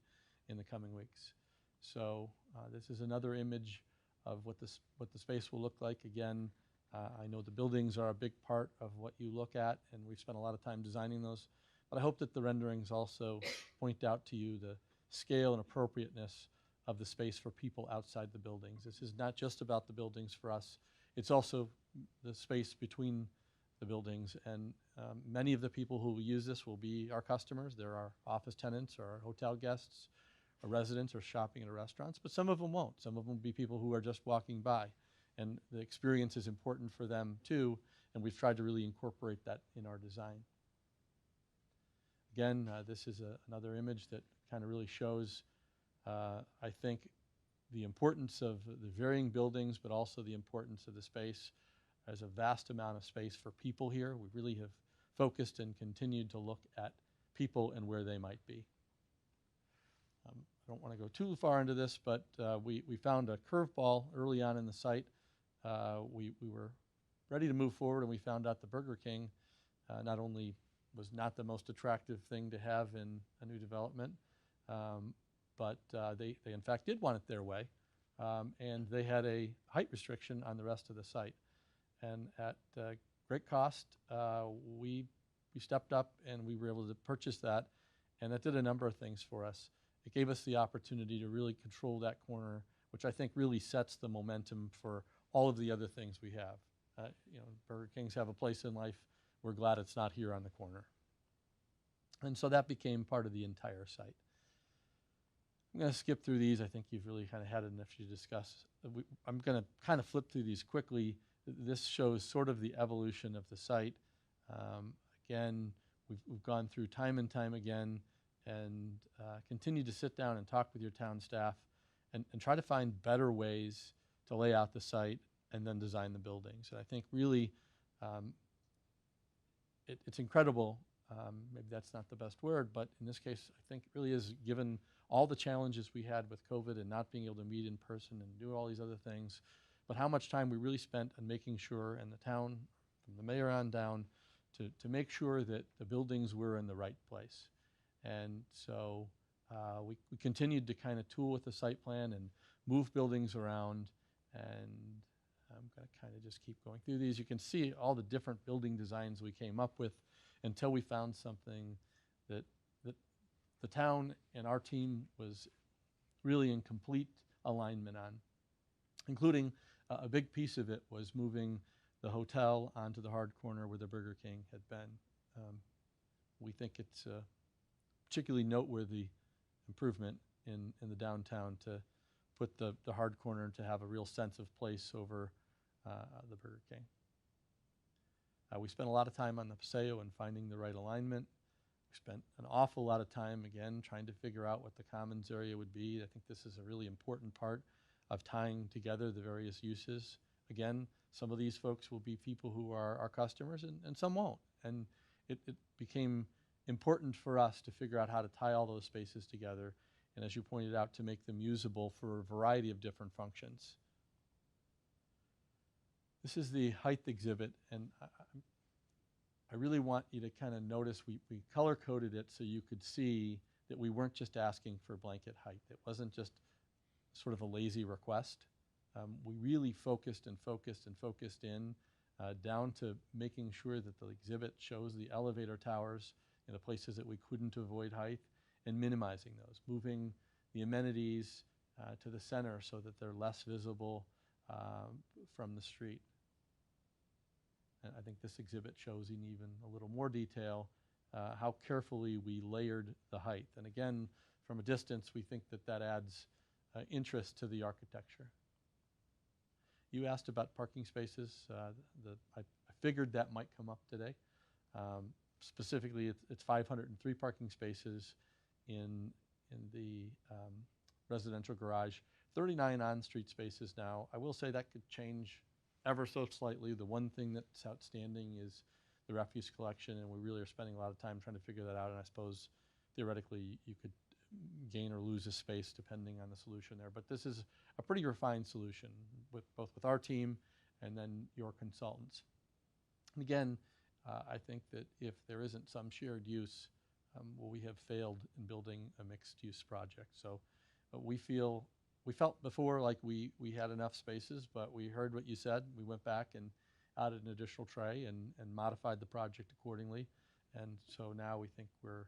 in the coming weeks. So this is another image of what the space will look like. Again, I know the buildings are a big part of what you look at, and we've spent a lot of time designing those. But I hope that the renderings also point out to you the scale and appropriateness of the space for people outside the buildings. This is not just about the buildings for us. It's also the space between the buildings, and many of the people who will use this will be our customers. They're our office tenants or our hotel guests or residents or shopping at our restaurants, but some of them won't. Some of them will be people who are just walking by, and the experience is important for them too, and we've tried to really incorporate that in our design. Again, this is another image that kind of really shows, I think, the importance of the varying buildings, but also the importance of the space. There's a vast amount of space for people here. We really have focused and continued to look at people and where they might be. I don't want to go too far into this, but we found a curveball early on in the site. We were ready to move forward, and we found out the Burger King not only was not the most attractive thing to have in a new development, but they in fact did want it their way, and they had a height restriction on the rest of the site. And at great cost, we stepped up and we were able to purchase that, and that did a number of things for us. It gave us the opportunity to really control that corner, which I think really sets the momentum for all of the other things we have. Burger Kings have a place in life. We're glad it's not here on the corner. And so that became part of the entire site. I'm going to skip through these. I think you've really kind of had enough to discuss. I'm going to kind of flip through these quickly. This shows sort of the evolution of the site. Again, we've gone through time and time again and continue to sit down and talk with your town staff and try to find better ways to lay out the site and then design the buildings. And I think really it's incredible. Maybe that's not the best word, but in this case, I think it really is, given all the challenges we had with COVID and not being able to meet in person and do all these other things, but how much time we really spent on making sure, and the town, from the mayor on down, to make sure that the buildings were in the right place. And so we continued to kind of tool with the site plan and move buildings around, and I'm going to kind of just keep going through these. You can see all the different building designs we came up with until we found something that the town and our team was really in complete alignment on, including a big piece of it was moving the hotel onto the hard corner where the Burger King had been. We think it's a particularly noteworthy improvement in the downtown to put the hard corner to have a real sense of place over the Burger King. We spent a lot of time on the Paseo and finding the right alignment. We spent an awful lot of time, again, trying to figure out what the commons area would be. I think this is a really important part of tying together the various uses. Again, Some of these folks will be people who are our customers, and some won't. And it became important for us to figure out how to tie all those spaces together, and as you pointed out, to make them usable for a variety of different functions. This is the height exhibit, and I really want you to kind of notice we color-coded it so you could see that we weren't just asking for blanket height. It wasn't just sort of a lazy request. We really focused and focused and focused in down to making sure that the exhibit shows the elevator towers in the places that we couldn't avoid height, and minimizing those, moving the amenities to the center so that they're less visible from the street. And I think this exhibit shows in even a little more detail how carefully we layered the height. And again, from a distance, we think that that adds interest to the architecture. You asked about parking spaces. I figured that might come up today. Specifically, it's 503 parking spaces in the residential garage, 39 on-street spaces now. I will say that could change ever so slightly. The one thing that's outstanding is the refuse collection, and we really are spending a lot of time trying to figure that out, and I suppose theoretically you could gain or lose a space depending on the solution there. But this is a pretty refined solution with both with our team and then your consultants. And again, I think that if there isn't some shared use, well, we have failed in building a mixed-use project. So we felt before like we had enough spaces, but we heard what you said. We went back and added an additional tray and modified the project accordingly. And so now we think we're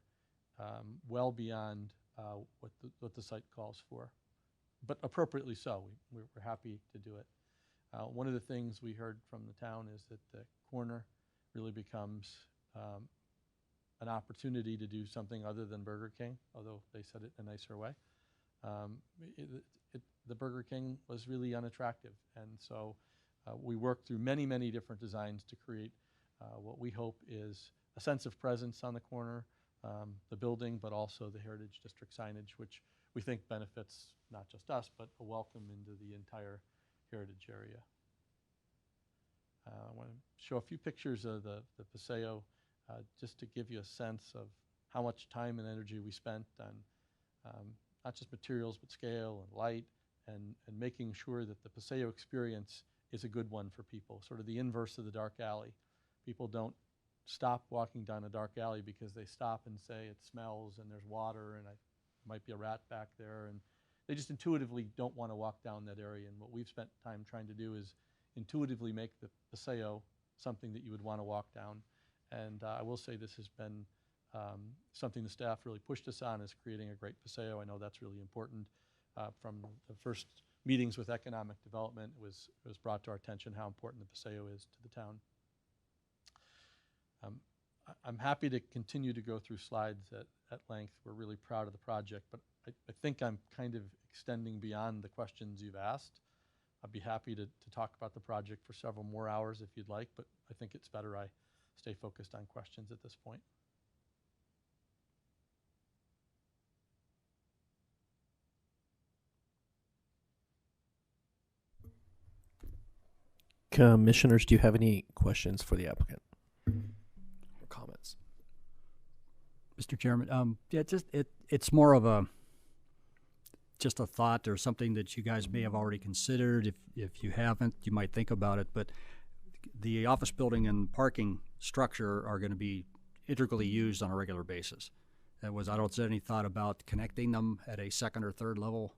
well beyond what the site calls for, but appropriately so. We're happy to do it. One of the things we heard from the town is that the corner really becomes an opportunity to do something other than Burger King, although they said it in a nicer way. The Burger King was really unattractive, and so we worked through many, many different designs to create what we hope is a sense of presence on the corner, the building, but also the Heritage District signage, which we think benefits not just us, but a welcome into the entire heritage area. I want to show a few pictures of the Paseo just to give you a sense of how much time and energy we spent on not just materials, but scale and light, and making sure that the Paseo experience is a good one for people, sort of the inverse of the dark alley. People don't stop walking down a dark alley because they stop and say it smells and there's water and might be a rat back there, and they just intuitively don't want to walk down that area. And what we've spent time trying to do is intuitively make the Paseo something that you would want to walk down. And I will say this has been something the staff really pushed us on, is creating a great Paseo. I know that's really important. From the first meetings with economic development, it was brought to our attention how important the Paseo is to the town. I'm happy to continue to go through slides at length. We're really proud of the project, but I think I'm kind of extending beyond the questions you've asked. I'd be happy to talk about the project for several more hours if you'd like, but I think it's better I stay focused on questions at this point.
Commissioners, do you have any questions for the applicant or comments?
Mr. Chairman, yeah, it's more of just a thought or something that you guys may have already considered. If you haven't, you might think about it. But the office building and parking structure are going to be integrally used on a regular basis. I don't see any thought about connecting them at a second or third level,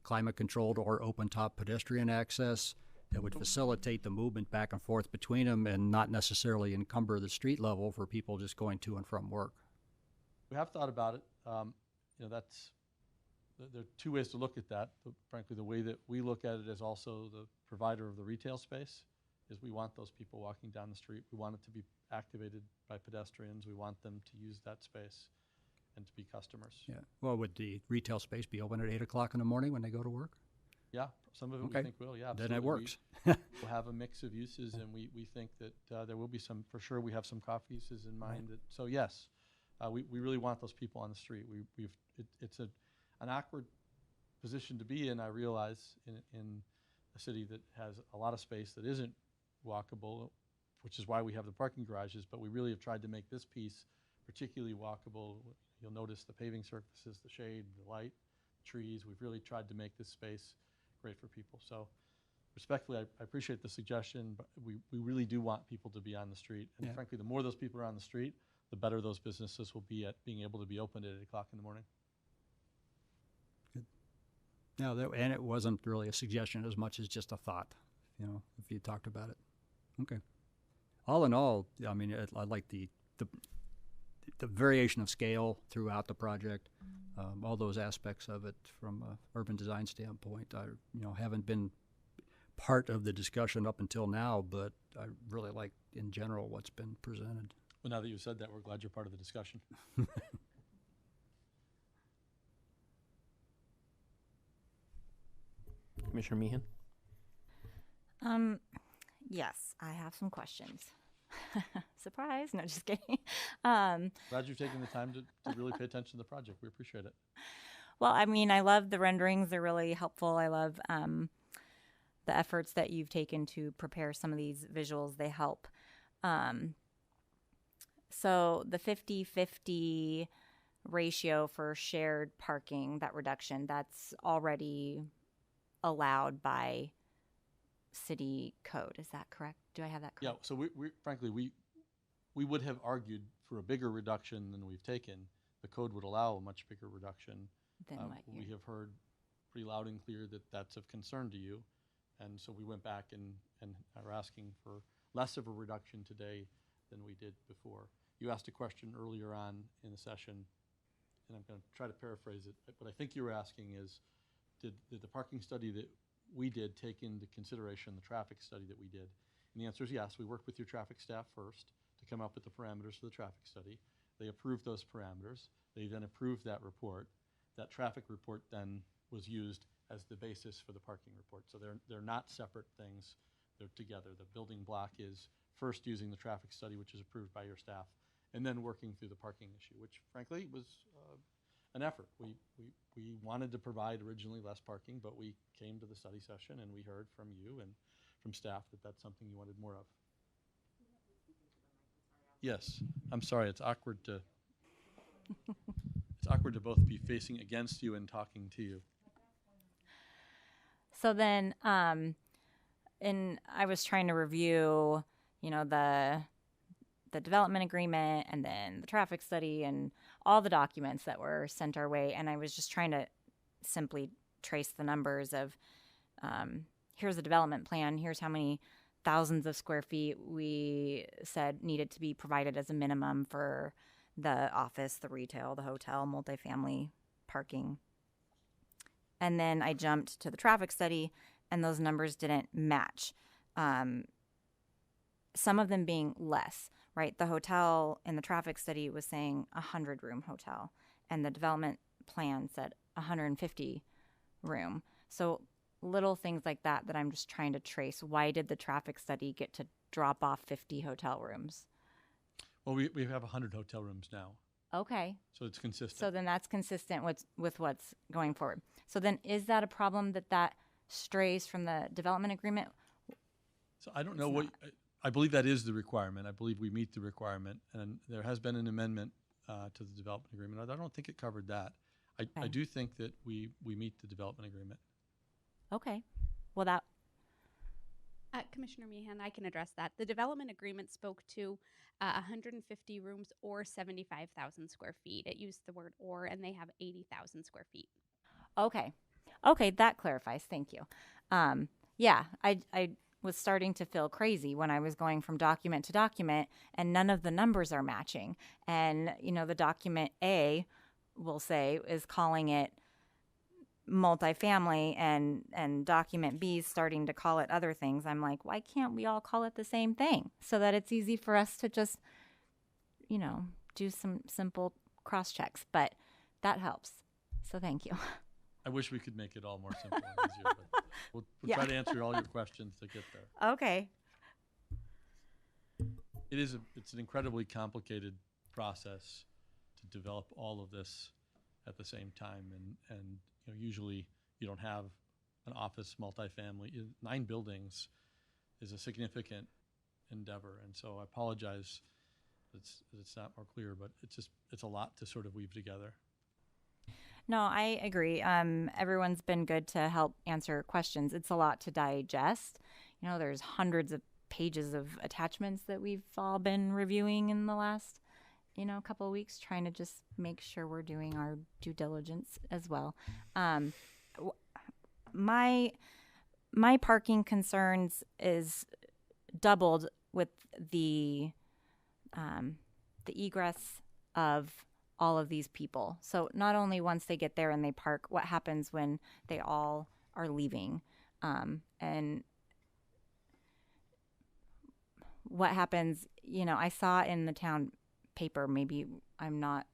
climate controlled or open top pedestrian access that would facilitate the movement back and forth between them and not necessarily encumber the street level for people just going to and from work.
We have thought about it. There are two ways to look at that. Frankly, the way that we look at it as also the provider of the retail space is we want those people walking down the street. We want it to be activated by pedestrians. We want them to use that space and to be customers.
Yeah. Well, would the retail space be open at 8 o'clock in the morning when they go to work?
Yeah, some of it
okay.
We think will. Yeah, absolutely.
Then it works.
We'll have a mix of uses, and we think that there will be some, for sure. We have some coffee uses in mind. Right. So yes, we really want those people on the street. It's an awkward position to be in. I realize in a city that has a lot of space that isn't walkable, which is why we have the parking garages, but we really have tried to make this piece particularly walkable. You'll notice the paving surfaces, the shade, the light, trees. We've really tried to make this space great for people. So respectfully, I appreciate the suggestion, but we really do want people to be on the street. And
Yeah.
frankly, the more those people are on the street, the better those businesses will be at being able to be open at 8 o'clock in the morning.
No, and it wasn't really a suggestion as much as just a thought, if you talked about it. Okay. All in all, I mean, I like the variation of scale throughout the project, all those aspects of it from an urban design standpoint. I, haven't been part of the discussion up until now, but I really like, in general, what's been presented.
Well, now that you said that, we're glad you're part of the discussion.
Commissioner Meehan?
Yes, I have some questions. Surprise! No, just kidding.
Glad you're taking the time to really pay attention to the project. We appreciate it.
Well, I mean, I love the renderings. They're really helpful. I love the efforts that you've taken to prepare some of these visuals. They help. So the 50-50 ratio for shared parking, that reduction, that's already allowed by city code. Is that correct? Do I have that correct?
Yeah, so we frankly, we would have argued for a bigger reduction than we've taken. The code would allow a much bigger reduction.
Then what
We have heard pretty loud and clear that that's of concern to you. And so we went back and are asking for less of a reduction today than we did before. You asked a question earlier on in the session, and I'm going to try to paraphrase it, but I think you were asking is, did the parking study that we did take into consideration the traffic study that we did? And the answer is yes. We worked with your traffic staff first to come up with the parameters for the traffic study. They approved those parameters. They then approved that report. That traffic report then was used as the basis for the parking report. So they're not separate things. They're together. The building block is first using the traffic study, which is approved by your staff, and then working through the parking issue, which frankly was an effort. We wanted to provide originally less parking, but we came to the study session and we heard from you and from staff that that's something you wanted more of. Yes, I'm sorry, it's awkward to both be facing against you and talking to you.
So then, and I was trying to review, the development agreement and then the traffic study and all the documents that were sent our way. And I was just trying to simply trace the numbers of, here's the development plan. Here's how many thousands of square feet we said needed to be provided as a minimum for the office, the retail, the hotel, multifamily parking. And then I jumped to the traffic study, and those numbers didn't match. Some of them being less, right? The hotel in the traffic study was saying 100-room hotel, and the development plan said 150 room. So little things like that I'm just trying to trace. Why did the traffic study get to drop off 50 hotel rooms?
Well, we have 100 hotel rooms now.
Okay.
So it's consistent.
So then that's consistent with what's going forward. So then is that a problem that strays from the development agreement?
So I don't know what, I believe that is the requirement. I believe we meet the requirement, and there has been an amendment to the development agreement. I don't think it covered that. I do think that we meet the development agreement.
Okay. Well, that...
Commissioner Meehan, I can address that. The development agreement spoke to 150 rooms or 75,000 square feet. It used the word or, and they have 80,000 square feet.
Okay. Okay, that clarifies. Thank you. Yeah, I was starting to feel crazy when I was going from document to document, and none of the numbers are matching. And, the document A, we'll say, is calling it multifamily, and document B is starting to call it other things. I'm like, why can't we all call it the same thing so that it's easy for us to just, do some simple cross checks? But that helps. So thank you.
I wish we could make it all more simple and easier, but we'll try to answer all your questions to get there.
Okay.
It's an incredibly complicated process to develop all of this at the same time, and usually you don't have an office multifamily. 9 buildings is a significant endeavor. And so I apologize that it's not more clear, but it's a lot to sort of weave together.
No, I agree. Everyone's been good to help answer questions. It's a lot to digest. You know, there's hundreds of pages of attachments that we've all been reviewing in the last, couple of weeks, trying to just make sure we're doing our due diligence as well. My parking concerns is doubled with the egress of all of these people. So not only once they get there and they park, what happens when they all are leaving, and what happens, I saw in the town paper, maybe I'm not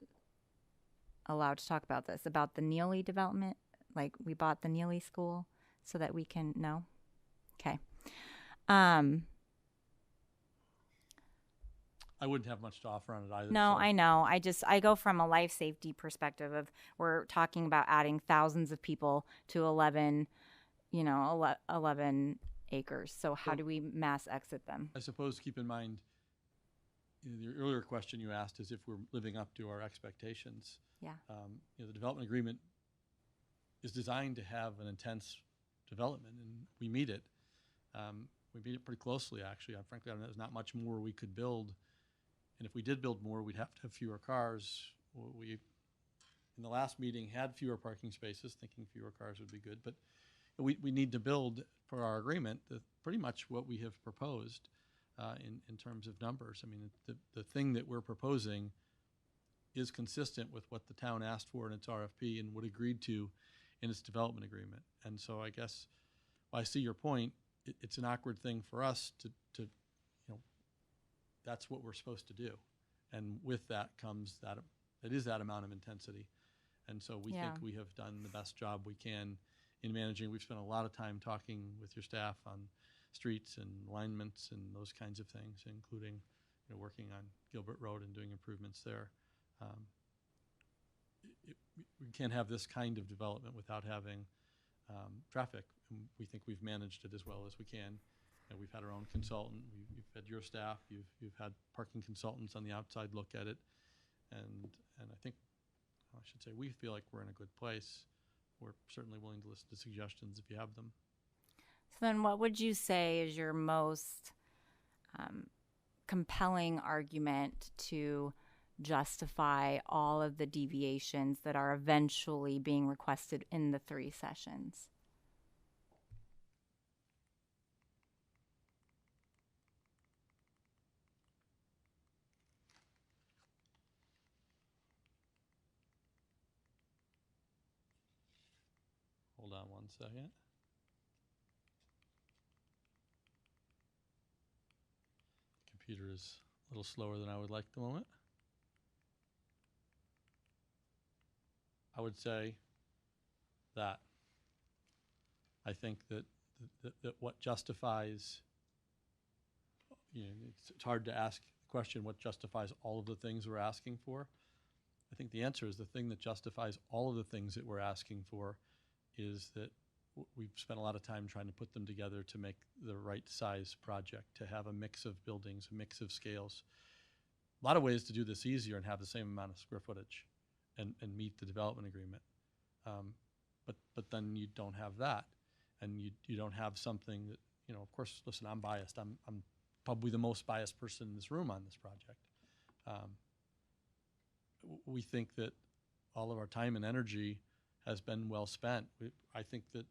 allowed to talk about this, about the Neely development. Like, we bought the Neely school so that we can know. Okay.
I wouldn't have much to offer on it either.
No,
so.
I know. I go from a life safety perspective of, we're talking about adding thousands of people to 11 acres. So how do we mass exit them?
I suppose keep in mind, the earlier question you asked is if we're living up to our expectations.
Yeah.
The development agreement is designed to have an intense development, and we meet it. We meet it pretty closely, actually. Frankly, there's not much more we could build. And if we did build more, we'd have to have fewer cars. We, in the last meeting, had fewer parking spaces, thinking fewer cars would be good. But we need to build, for our agreement, pretty much what we have proposed in terms of numbers. I mean, the thing that we're proposing is consistent with what the town asked for in its RFP and would agreed to in its development agreement. And so I guess, I see your point. It's an awkward thing for us to that's what we're supposed to do. And with that comes that amount of intensity. And so we think we have done the best job we can in managing. We've spent a lot of time talking with your staff on streets and alignments and those kinds of things, including working on Gilbert Road and doing improvements there. We can't have this kind of development without having traffic. And we think we've managed it as well as we can. And we've had our own consultant. You've had your staff. You've had parking consultants on the outside look at it, and I think I should say we feel like we're in a good place. We're certainly willing to listen to suggestions if you have them.
So then, what would you say is your most compelling argument to justify all of the deviations that are eventually being requested in the 3 sessions?
Hold on one second. Computer is a little slower than I would like at the moment. I would say that I think that what justifies, it's hard to ask the question, what justifies all of the things we're asking for? I think the answer is the thing that justifies all of the things that we're asking for is that we've spent a lot of time trying to put them together to make the right size project, to have a mix of buildings, a mix of scales. A lot of ways to do this easier and have the same amount of square footage and meet the development agreement. But then you don't have that, and you don't have something that, of course, listen, I'm biased. I'm probably the most biased person in this room on this project. We think that all of our time and energy has been well spent. I think that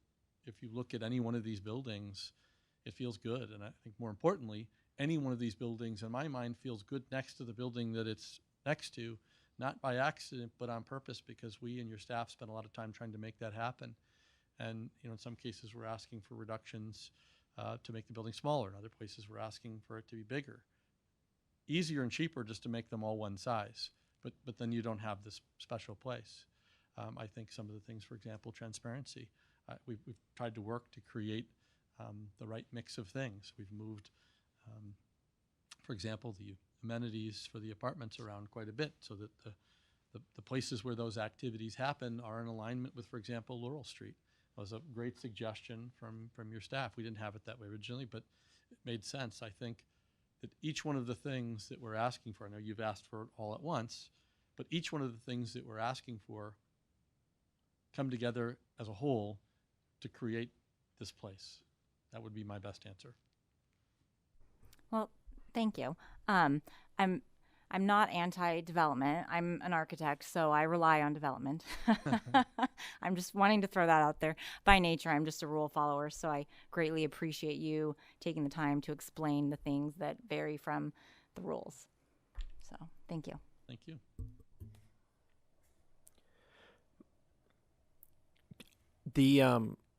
if you look at any one of these buildings, it feels good. And I think more importantly, any one of these buildings, in my mind, feels good next to the building that it's next to, not by accident, but on purpose, because we and your staff spent a lot of time trying to make that happen. And in some cases, we're asking for reductions to make the building smaller. In other places, we're asking for it to be bigger. Easier and cheaper just to make them all one size, but then you don't have this special place. I think some of the things, for example, transparency. We've tried to work to create the right mix of things. We've moved, for example, the amenities for the apartments around quite a bit so that the places where those activities happen are in alignment with, for example, Laurel Street. That was a great suggestion from your staff. We didn't have it that way originally, but it made sense. I think that each one of the things that we're asking for, I know you've asked for it all at once, but each one of the things that we're asking for come together as a whole to create this place. That would be my best answer.
Well, thank you. I'm not anti-development. I'm an architect, so I rely on development. I'm just wanting to throw that out there. By nature, I'm just a rule follower, so I greatly appreciate you taking the time to explain the things that vary from the rules. So, thank you.
Thank you.
The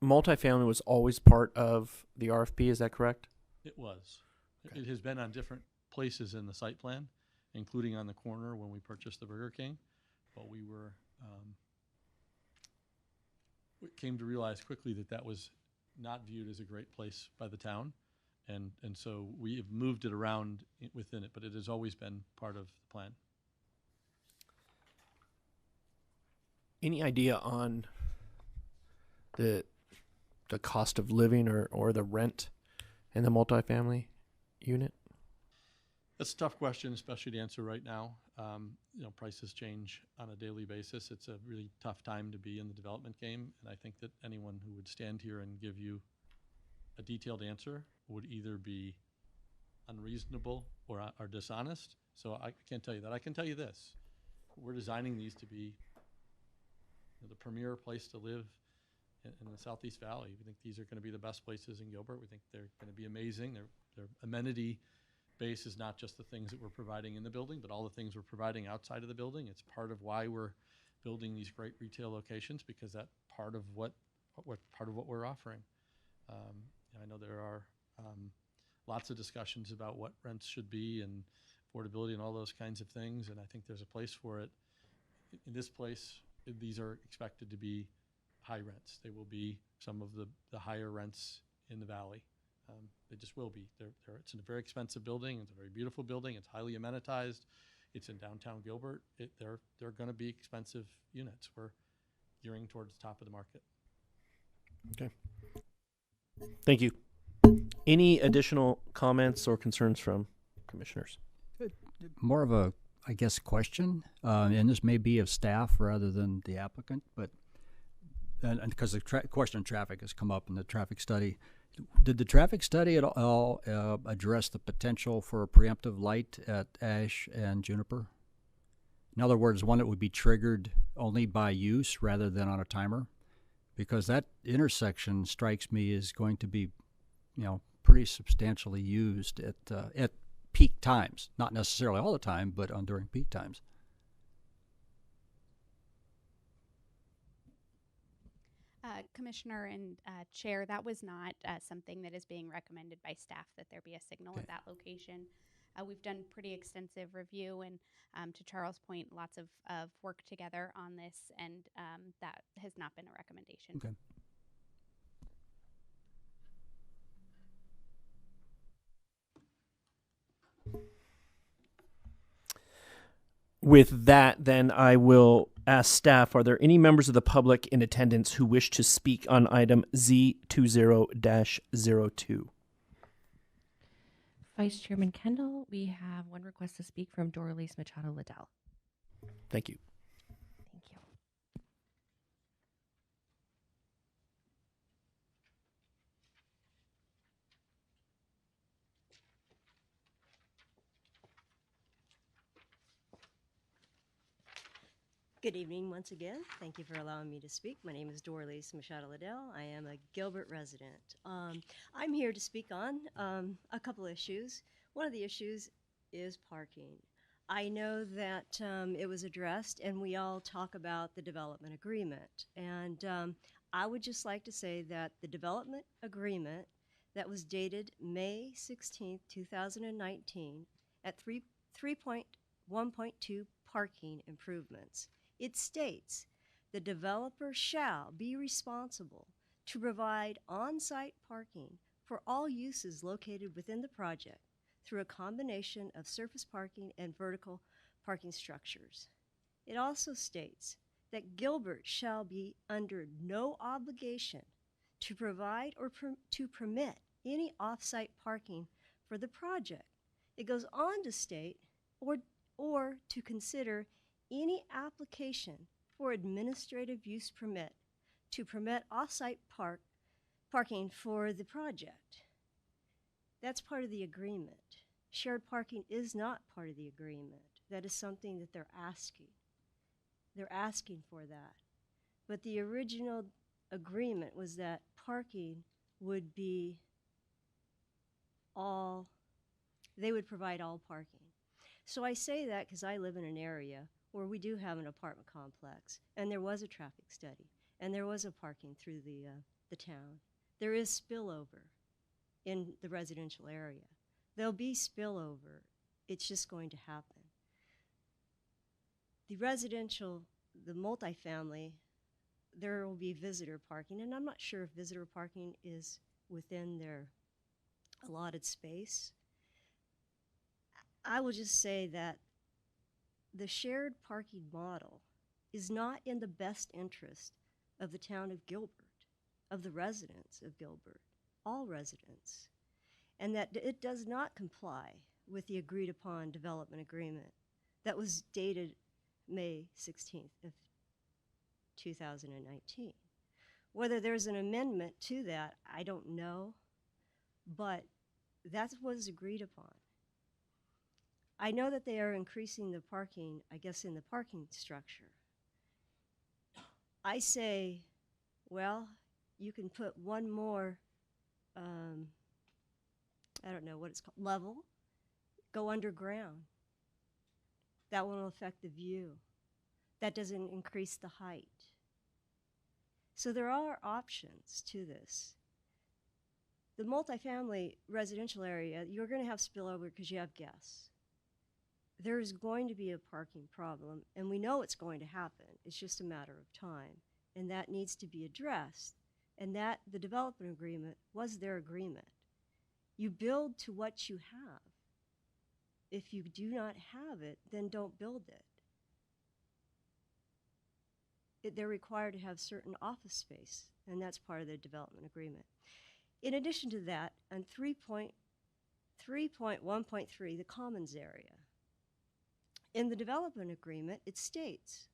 multifamily was always part of the RFP, is that correct?
It was.
Okay.
It has been on different places in the site plan, including on the corner when we purchased the Burger King. But we came to realize quickly that that was not viewed as a great place by the town. And so we have moved it around within it, but it has always been part of the plan.
Any idea on the cost of living or the rent in the multifamily unit?
That's a tough question, especially to answer right now. Prices change on a daily basis. It's a really tough time to be in the development game, and I think that anyone who would stand here and give you a detailed answer would either be unreasonable or dishonest. So I can't tell you that. I can tell you this. We're designing these to be the premier place to live in the Southeast Valley. We think these are going to be the best places in Gilbert. We think they're going to be amazing. Their amenity base is not just the things that we're providing in the building, but all the things we're providing outside of the building. It's part of why we're building these great retail locations, because that's part of what we're offering. I know there are lots of discussions about what rents should be and affordability and all those kinds of things, and I think there's a place for it. In this place, these are expected to be high rents. They will be some of the higher rents in the valley. They just will be. It's a very expensive building. It's a very beautiful building. It's highly amenitized. It's in downtown Gilbert. They're going to be expensive units. We're gearing towards the top of the market.
Okay. Thank you. Any additional comments or concerns from commissioners?
More of a, I guess, question, and this may be of staff rather than the applicant, but and because the question of traffic has come up in the traffic study. Did the traffic study at all address the potential for a preemptive light at Ash and Juniper? In other words, one that would be triggered only by use rather than on a timer? Because that intersection strikes me as going to be, pretty substantially used at peak times. Not necessarily all the time, but during peak times.
Commissioner and Chair, that was not something that is being recommended by staff, that there be a signal at that location. We've done pretty extensive review and, to Charles' point, lots of work together on this, and that has not been a recommendation.
Okay.
With that, then I will ask staff, are there any members of the public in attendance who wish to speak on item Z20-02?
Vice Chairman Kendall, we have one request to speak from Doralice Machado Liddell.
Thank you.
Thank you.
Good evening once again. Thank you for allowing me to speak. My name is Doralice Machado Liddell. I am a Gilbert resident. I'm here to speak on a couple issues. One of the issues is parking. I know that it was addressed, and we all talk about the development agreement. And I would just like to say that the development agreement that was dated May 16th, 2019 at 3.1.2 parking improvements. It states the developer shall be responsible to provide on-site parking for all uses located within the project through a combination of surface parking and vertical parking structures. It also states that Gilbert shall be under no obligation to provide or to permit any off-site parking for the project. It goes on to state, or to consider any application for administrative use permit to permit off-site parking for the project. That's part of the agreement. Shared parking is not part of the agreement. That is something that they're asking. They're asking for that. But the original agreement was that parking would be they would provide all parking. So I say that because I live in an area where we do have an apartment complex, and there was a traffic study, and there was a parking through the town. There is spillover in the residential area. There'll be spillover. It's just going to happen. The residential, the multifamily, there will be visitor parking, and I'm not sure if visitor parking is within their allotted space. I will just say that the shared parking model is not in the best interest of the town of Gilbert, of the residents of Gilbert, all residents, and that it does not comply with the agreed upon development agreement that was dated May 16th of 2019. Whether there's an amendment to that, I don't know, but that was agreed upon. I know that they are increasing the parking, I guess, in the parking structure. I say, well, you can put one more, I don't know what it's called, level, go underground. That will affect the view. That doesn't increase the height. So there are options to this. The multifamily residential area, you're going to have spillover because you have guests. There's going to be a parking problem, and we know it's going to happen. It's just a matter of time, and that needs to be addressed. And that the development agreement was their agreement. You build to what you have. If you do not have it, then don't build it. They're required to have certain office space, and that's part of the development agreement. In addition to that, on 3.1.3, the commons area, in the development agreement, it states,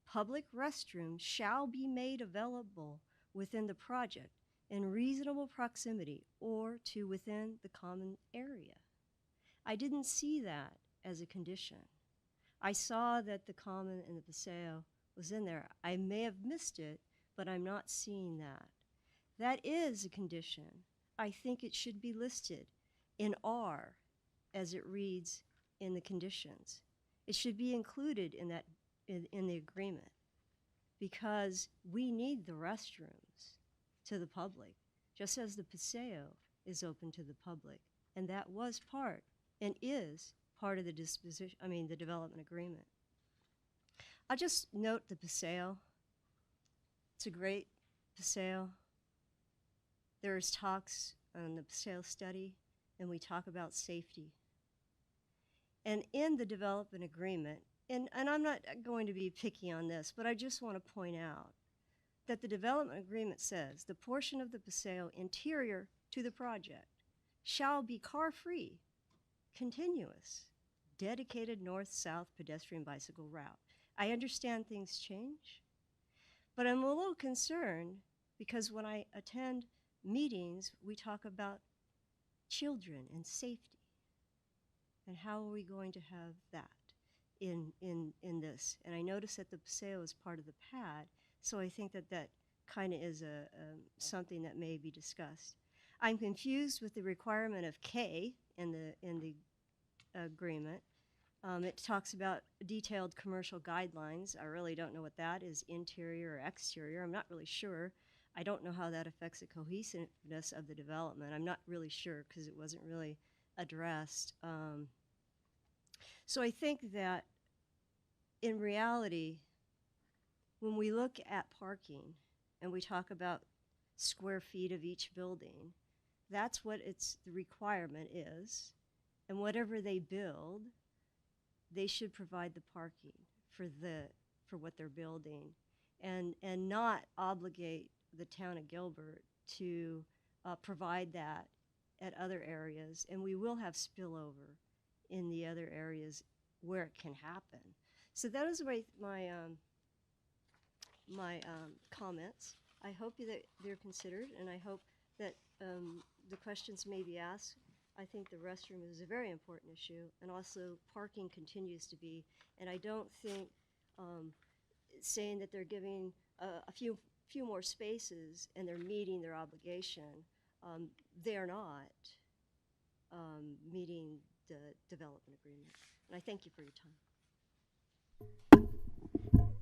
public restrooms shall be made available within the project in reasonable proximity or to within the common area. I didn't see that as a condition. I saw that the common and the paseo was in there. I may have missed it, but I'm not seeing that. That is a condition. I think it should be listed in R as it reads in the conditions. It should be included in that in the agreement because we need the restrooms to the public, just as the paseo is open to the public, and that was part and is part of the the development agreement. I'll just note the paseo. It's a great paseo. There's talks on the paseo study, and we talk about safety. And in the development agreement, and I'm not going to be picky on this, but I just want to point out that the development agreement says the portion of the paseo interior to the project shall be car-free, continuous, dedicated north-south pedestrian bicycle route. I understand things change, but I'm a little concerned because when I attend meetings, we talk about children and safety. And how are we going to have that in this? And I noticed that the paseo is part of the pad, so I think that that kind of is something that may be discussed. I'm confused with the requirement of K in the agreement. It talks about detailed commercial guidelines. I really don't know what that is, interior or exterior. I'm not really sure. I don't know how that affects the cohesiveness of the development. I'm not really sure because it wasn't really addressed. So I think that in reality, when we look at parking and we talk about square feet of each building, that's what the requirement is. And whatever they build, they should provide the parking for what they're building and not obligate the town of Gilbert to provide that at other areas. And we will have spillover in the other areas where it can happen. So that is my comments. I hope that they're considered, and I hope that the questions may be asked. I think the restroom is a very important issue, and also parking continues to be. And I don't think saying that they're giving a few more spaces and they're meeting their obligation, they are not meeting the development agreement. And I thank you for your time.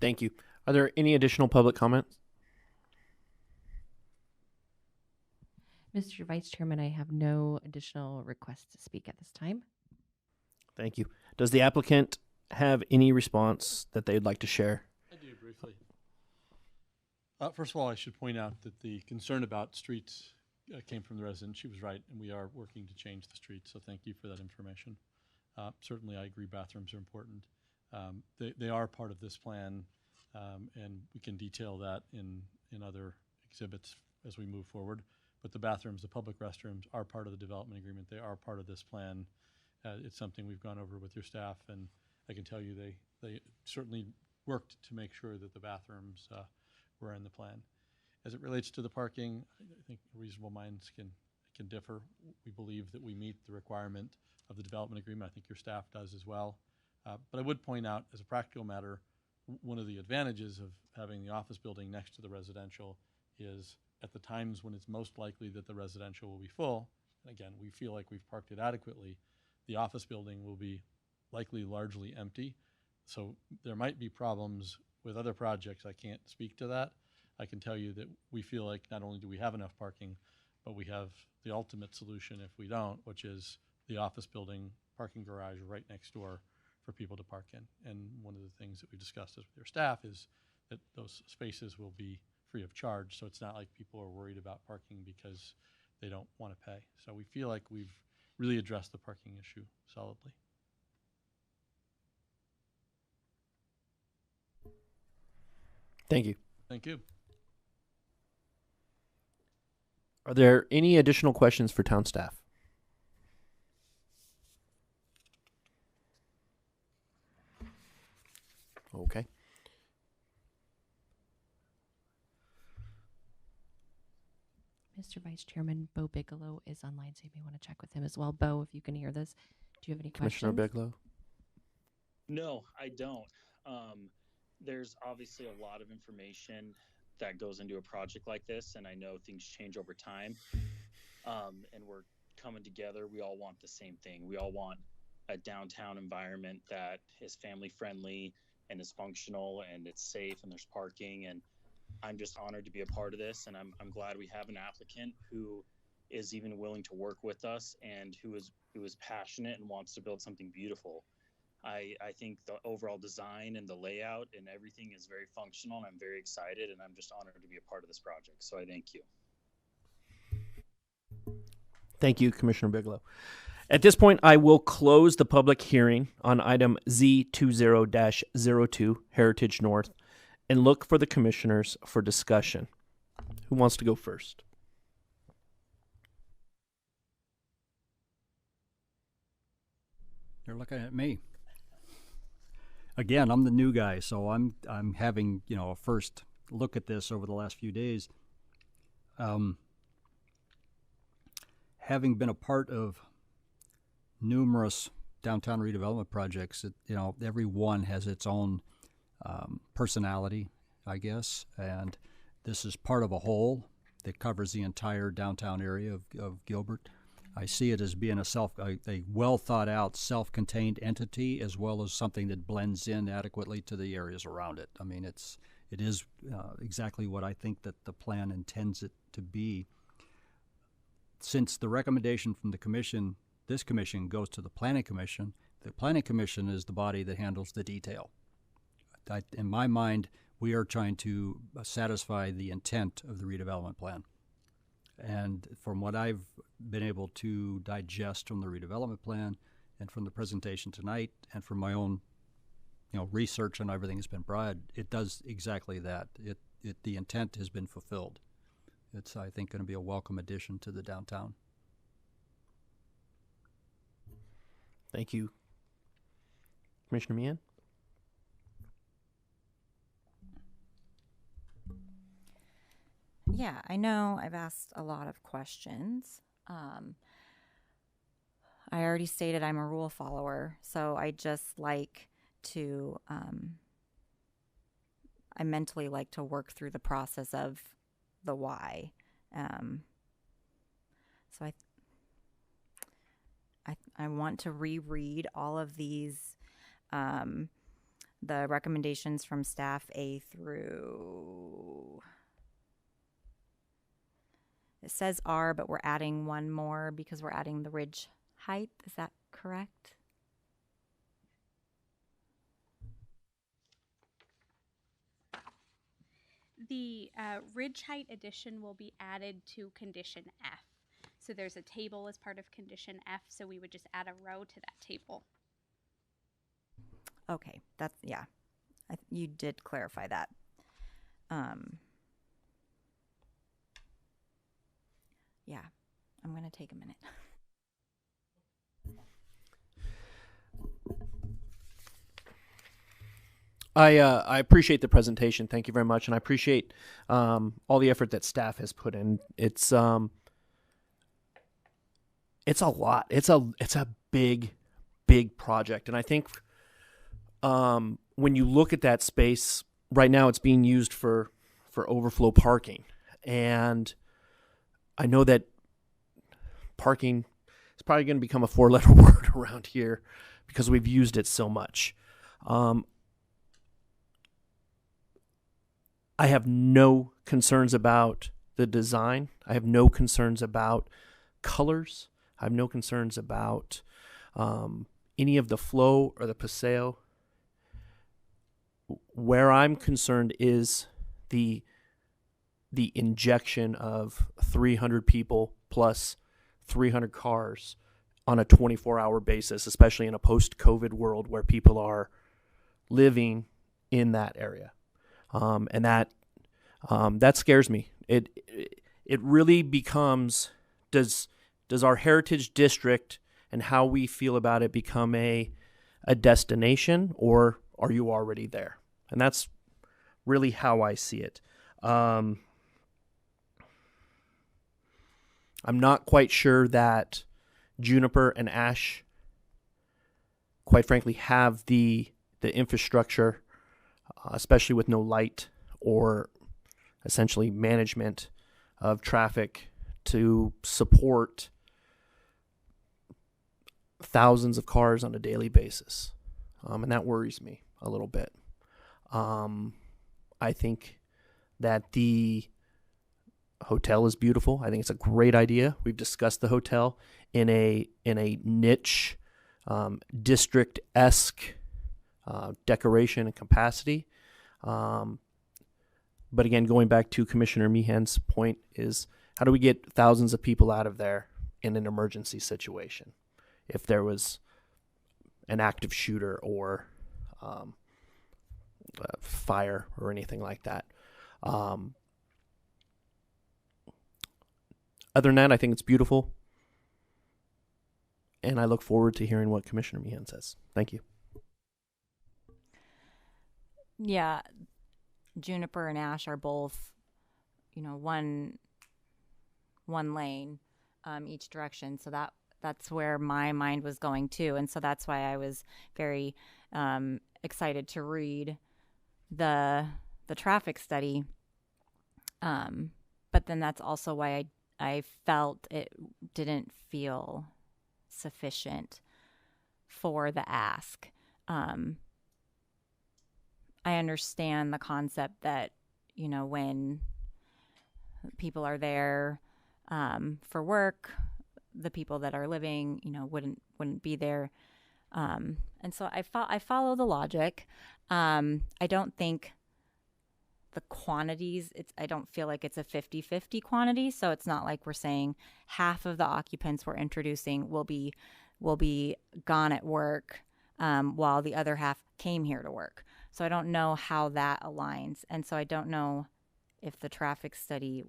Thank you. Are there any additional public comments?
Mr. Vice Chairman, I have no additional requests to speak at this time.
Thank you. Does the applicant have any response that they'd like to share?
I do briefly. First of all, I should point out that the concern about streets came from the resident. She was right, and we are working to change the streets, so thank you for that information. Certainly, I agree bathrooms are important. They are part of this plan, and we can detail that in other exhibits as we move forward. But the bathrooms, the public restrooms, are part of the development agreement. They are part of this plan. It's something we've gone over with your staff, and I can tell you they certainly worked to make sure that the bathrooms were in the plan. As it relates to the parking, I think reasonable minds can differ. We believe that we meet the requirement of the development agreement. I think your staff does as well. But I would point out, as a practical matter, one of the advantages of having the office building next to the residential is at the times when it's most likely that the residential will be full, and again, we feel like we've parked it adequately, the office building will be likely largely empty. So there might be problems with other projects. I can't speak to that. I can tell you that we feel like not only do we have enough parking, but we have the ultimate solution if we don't, which is the office building parking garage right next door for people to park in. And one of the things that we discussed with your staff is that those spaces will be free of charge, so it's not like people are worried about parking because they don't want to pay. So we feel like we've really addressed the parking issue solidly.
Thank you.
Thank you.
Are there any additional questions for town staff? Okay.
Mr. Vice Chairman, Bo Bigelow is online, so you may want to check with him as well. Bo, if you can hear this, do you have any
Commissioner
questions?
Bigelow?
No, I don't. There's obviously a lot of information that goes into a project like this, and I know things change over time. And we're coming together. We all want the same thing. We all want a downtown environment that is family friendly and is functional and it's safe and there's parking. And I'm just honored to be a part of this, and I'm glad we have an applicant who is even willing to work with us and who is passionate and wants to build something beautiful. I think the overall design and the layout and everything is very functional, and I'm very excited, and I'm just honored to be a part of this project. So I thank you.
Thank you, Commissioner Bigelow. At this point, I will close the public hearing on item Z20-02, Heritage North, and look for the commissioners for discussion. Who wants to go first?
You're looking at me. Again, I'm the new guy, so I'm having, a first look at this over the last few days. Having been a part of numerous downtown redevelopment projects, every one has its own personality, I guess, and this is part of a whole that covers the entire downtown area of Gilbert. I see it as being a well thought out, self-contained entity, as well as something that blends in adequately to the areas around it. I mean, it is exactly what I think that the plan intends it to be. Since the recommendation from the commission, this commission goes to the planning commission. The planning commission is the body that handles the detail. In my mind, we are trying to satisfy the intent of the redevelopment plan. And from what I've been able to digest from the redevelopment plan and from the presentation tonight and from my own, research on everything that's been brought, it does exactly that. The intent has been fulfilled. It's, I think, going to be a welcome addition to the downtown.
Thank you. Commissioner Meehan?
Yeah, I know I've asked a lot of questions. I already stated I'm a rule follower, so I just like to, I mentally like to work through the process of the why. So I want to reread all of these, the recommendations from staff A through, it says R, but we're adding one more because we're adding the ridge height. Is that correct?
The ridge height addition will be added to condition F. So there's a table as part of condition F, so we would just add a row to that table.
Okay, that's, yeah, you did clarify that. Yeah, I'm going to take a minute.
I appreciate the presentation. Thank you very much, and I appreciate all the effort that staff has put in. It's a lot. It's a big project, and I think when you look at that space right now, it's being used for overflow parking, and I know that parking is probably going to become a 4-letter word around here because we've used it so much. I have no concerns about the design. I have no concerns about colors. I have no concerns about any of the flow or the paseo. Where I'm concerned is the injection of 300 people plus 300 cars on a 24-hour basis, especially in a post-COVID world where people are living in that area. And that scares me. It really becomes, does our heritage district and how we feel about it become a destination, or are you already there? And that's really how I see it. I'm not quite sure that Juniper and Ash, quite frankly, have the infrastructure, especially with no light or essentially management of traffic to support thousands of cars on a daily basis. And that worries me a little bit. I think that the hotel is beautiful. I think it's a great idea. We've discussed the hotel in a niche, district-esque decoration and capacity. But again, going back to Commissioner Meehan's point is, how do we get thousands of people out of there in an emergency situation? If there was an active shooter or fire or anything like that. Other than that, I think it's beautiful. And I look forward to hearing what Commissioner Meehan says. Thank you.
Yeah, Juniper and Ash are both, one lane, each direction. So that's where my mind was going too, and so that's why I was very excited to read the traffic study. But then that's also why I felt it didn't feel sufficient for the ask. I understand the concept that, when people are there for work, the people that are living, wouldn't be there. And so I follow the logic. I don't think the quantities, I don't feel like it's a 50-50 quantity. So it's not like we're saying half of the occupants we're introducing will be gone at work, while the other half came here to work. So I don't know how that aligns. And so I don't know if the traffic study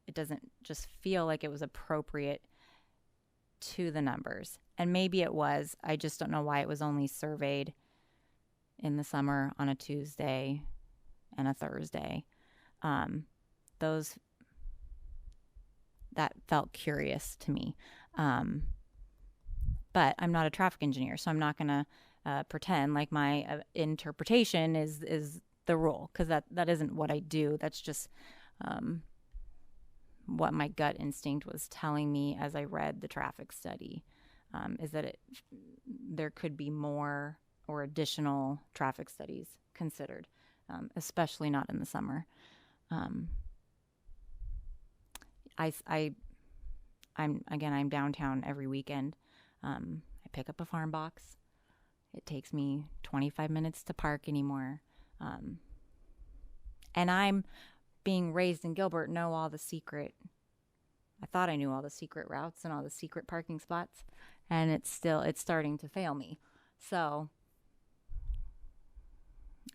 it doesn't just feel like it was appropriate to the numbers. and maybe it was. I just don't know why it was only surveyed in the summer on a Tuesday and a Thursday. That felt curious to me. But I'm not a traffic engineer, so I'm not going to pretend like my interpretation is the rule, because that isn't what I do. That's just what my gut instinct was telling me as I read the traffic study, is that there could be more or additional traffic studies considered, especially not in the summer. I'm downtown every weekend. I pick up a farm box. It takes me 25 minutes to park anymore. And I'm being raised in Gilbert, I thought I knew all the secret routes and all the secret parking spots, and it's starting to fail me. So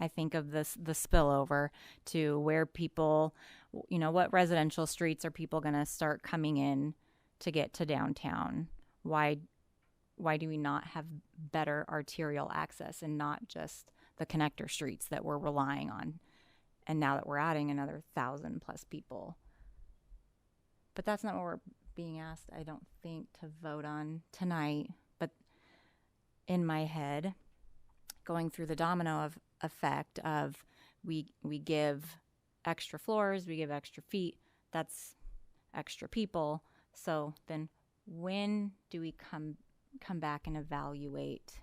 I think of the spillover to where people, what residential streets are people going to start coming in to get to downtown? Why do we not have better arterial access and not just the connector streets that we're relying on? And now that we're adding another 1,000+ people. But that's not what we're being asked, I don't think, to vote on tonight. But in my head, going through the domino effect of we give extra floors, we give extra feet, that's extra people. So then when do we come back and evaluate?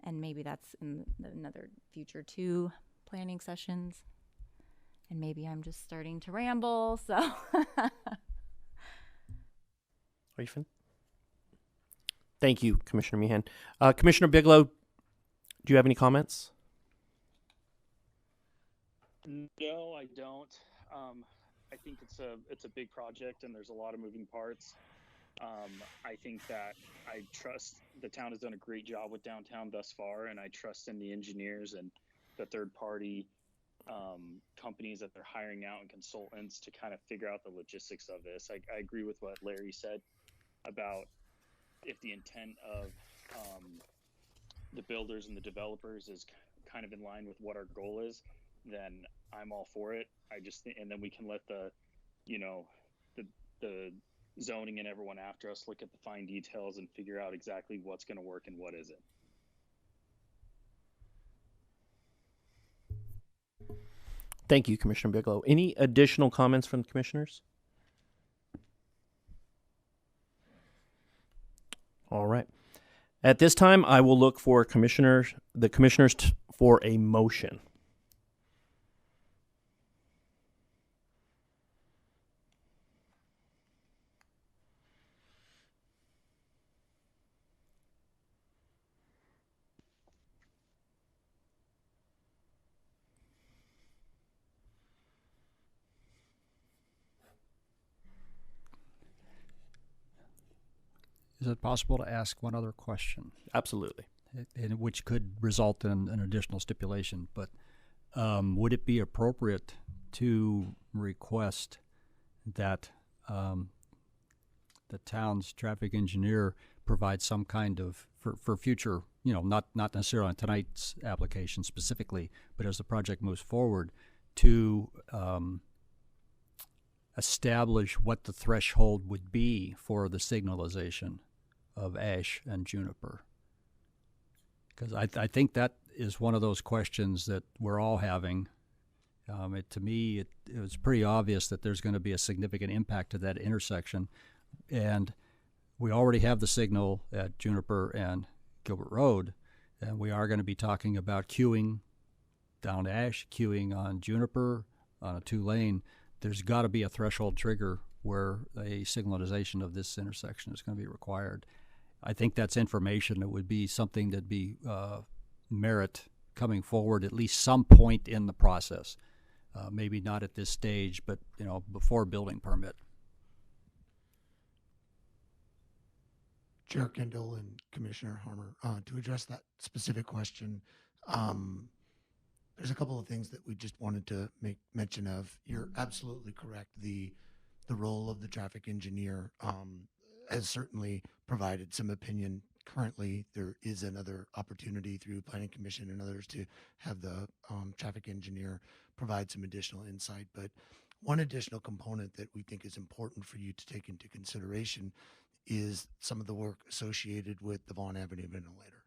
And maybe that's in another future 2 planning sessions. And maybe I'm just starting to ramble, so.
Are you fin? Thank you, Commissioner Meehan. Commissioner Bigelow, do you have any comments?
No, I don't. I think it's a big project and there's a lot of moving parts. I think that I trust the town has done a great job with downtown thus far, and I trust in the engineers and the third-party companies that they're hiring out and consultants to kind of figure out the logistics of this. I agree with what Larry said about if the intent of the builders and the developers is kind of in line with what our goal is, then I'm all for it. And then we can let the zoning and everyone after us look at the fine details and figure out exactly what's going to work and what isn't.
Thank you, Commissioner Bigelow. Any additional comments from the commissioners? All right. At this time, I will look for the commissioners for a motion.
Is it possible to ask one other question?
Absolutely.
Which could result in an additional stipulation, but would it be appropriate to request that the town's traffic engineer provide some kind of, for future, not necessarily on tonight's application specifically, but as the project moves forward, to establish what the threshold would be for the signalization of ash and juniper? Because I think that is one of those questions that we're all having. To me, it was pretty obvious that there's going to be a significant impact to that intersection. And we already have the signal at Juniper and Gilbert Road, and we are going to be talking about queuing down to Ash, queuing on Juniper on a 2-lane. There's got to be a threshold trigger where a signalization of this intersection is going to be required. I think that's information that would be something that'd be merit coming forward at least some point in the process. Maybe not at this stage, but before building permit.
Chair Kendall and Commissioner Harmer, to address that specific question, there's a couple of things that we just wanted to make mention of. You're absolutely correct. The role of the traffic engineer, has certainly provided some opinion. Currently, there is another opportunity through Planning Commission and others to have the traffic engineer provide some additional insight. But one additional component that we think is important for you to take into consideration is some of the work associated with the Vaughn Avenue ventilator.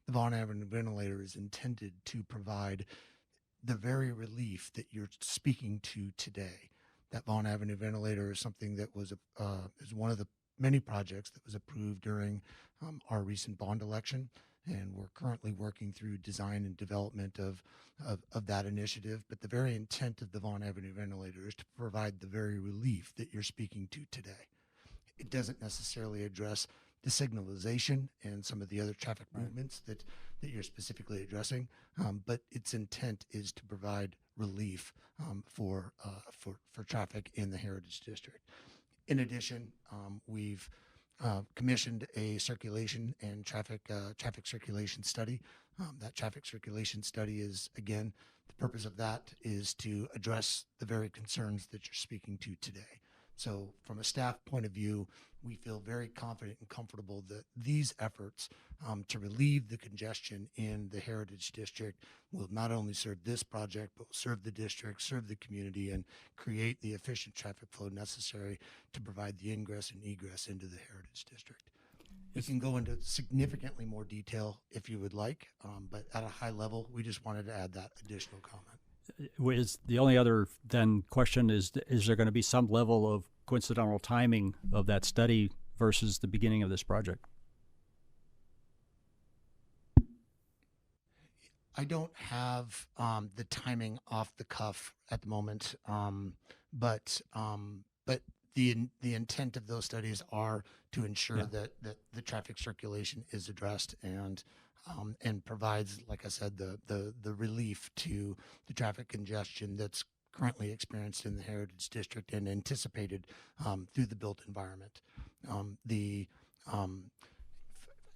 The Vaughn Avenue ventilator is intended to provide the very relief that you're speaking to today. That Vaughn Avenue ventilator is something that was is one of the many projects that was approved during our recent bond election, and we're currently working through design and development of that initiative. But the very intent of the Vaughn Avenue ventilator is to provide the very relief that you're speaking to today. It doesn't necessarily address the signalization and some of the other traffic movements that you're specifically addressing, but its intent is to provide relief for traffic in the Heritage District. In addition, we've commissioned a circulation and traffic circulation study. That traffic circulation study is, again, the purpose of that is to address the very concerns that you're speaking to today. So from a staff point of view, we feel very confident and comfortable that these efforts to relieve the congestion in the Heritage District will not only serve this project, but will serve the district, serve the community, and create the efficient traffic flow necessary to provide the ingress and egress into the Heritage District. We can go into significantly more detail if you would like, but at a high level, we just wanted to add that additional comment.
Is the only other then question is there going to be some level of coincidental timing of that study versus the beginning of this project?
I don't have the timing off the cuff at the moment, but the intent of those studies are to ensure that the traffic circulation is addressed and provides, like I said, the relief to the traffic congestion that's currently experienced in the Heritage District and anticipated through the built environment.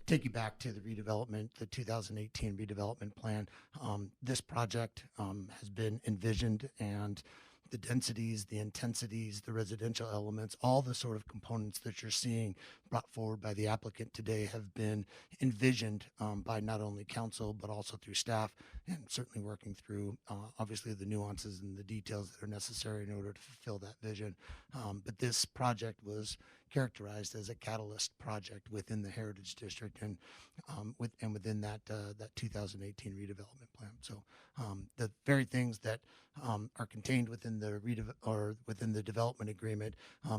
Take you back to the redevelopment, the 2018 redevelopment plan. This project has been envisioned, and the densities, the intensities, the residential elements, all the sort of components that you're seeing brought forward by the applicant today have been envisioned by not only council, but also through staff, and certainly working through, obviously, the nuances and the details that are necessary in order to fulfill that vision. But this project was characterized as a catalyst project within the Heritage District and within that 2018 redevelopment plan. So the very things that are contained within the development agreement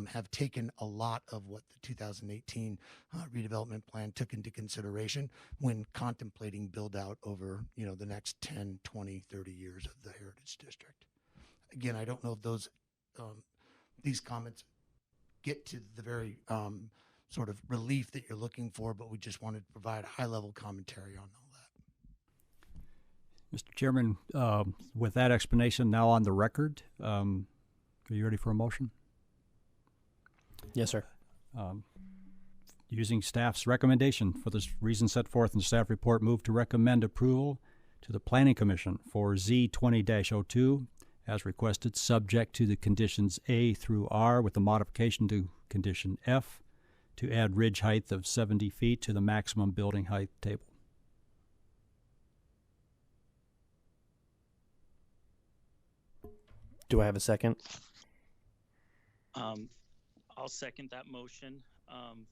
have taken a lot of what the 2018 redevelopment plan took into consideration when contemplating build out over the next 10, 20, 30 years of the Heritage District. Again, I don't know if these comments get to the very sort of relief that you're looking for, but we just wanted to provide high-level commentary on all that.
Mr. Chairman, with that explanation now on the record, are you ready for a motion?
Yes, sir.
Using staff's recommendation for the reasons set forth in the staff report, move to recommend approval to the Planning Commission for Z20-02 as requested, subject to the conditions A through R, with the modification to condition F to add ridge height of 70 feet to the maximum building height table.
Do I have a second?
I'll second that motion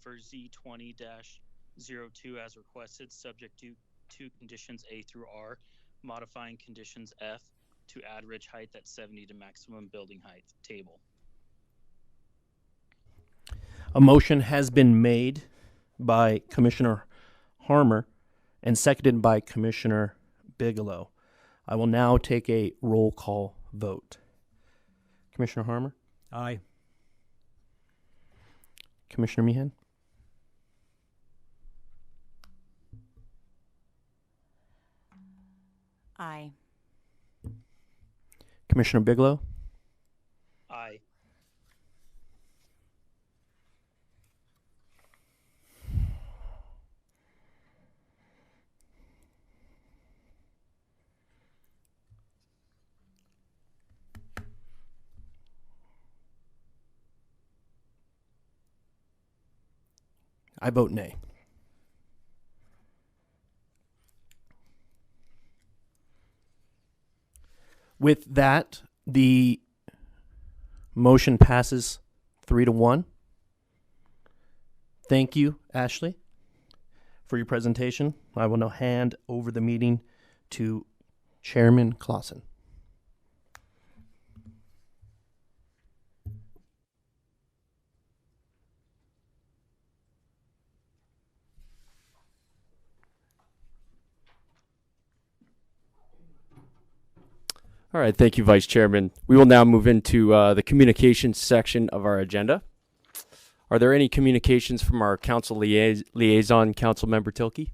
for Z20-02 as requested, subject to two conditions A through R, modifying conditions F to add ridge height at 70 to maximum building height table.
A motion has been made by Commissioner Harmer and seconded by Commissioner Bigelow. I will now take a roll call vote. Commissioner Harmer?
Aye.
Commissioner Meehan?
Aye.
Commissioner Bigelow?
Aye.
I vote nay. With that, the motion passes 3-1. Thank you, Ashley, for your presentation. I will now hand over the meeting to Chairman Clausen.
All right, thank you, Vice Chairman. We will now move into the communications section of our agenda. Are there any communications from our council liaison, Councilmember Tilkey?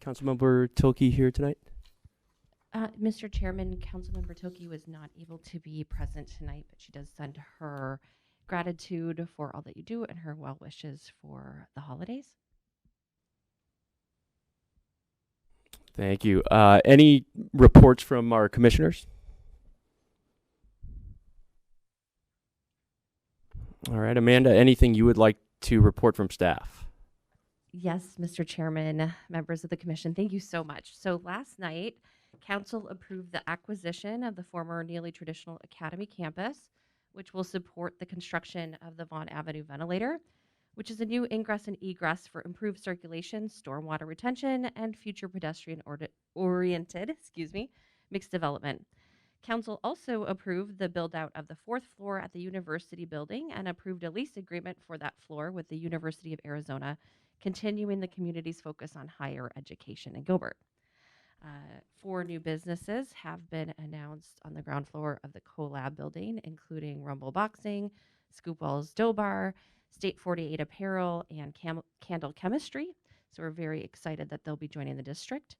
Councilmember Tilkey here tonight?
Mr. Chairman, Councilmember Toki was not able to be present tonight, but she does send her gratitude for all that you do and her well wishes for the holidays.
Thank you. Any reports from our commissioners? All right, Amanda, anything you would like to report from staff?
Yes, Mr. Chairman, members of the commission, thank you so much. So last night, Council approved the acquisition of the former Neely Traditional Academy campus, which will support the construction of the Vaughn Avenue ventilator, which is a new ingress and egress for improved circulation, stormwater retention, and future pedestrian-oriented, mixed development. Council also approved the build-out of the 4th floor at the University building and approved a lease agreement for that floor with the University of Arizona, continuing the community's focus on higher education in Gilbert. 4 new businesses have been announced on the ground floor of the CoLab building, including Rumble Boxing, Scoop Walls Dough Bar, State 48 Apparel, and Candle Chemistry. So we're very excited that they'll be joining the district.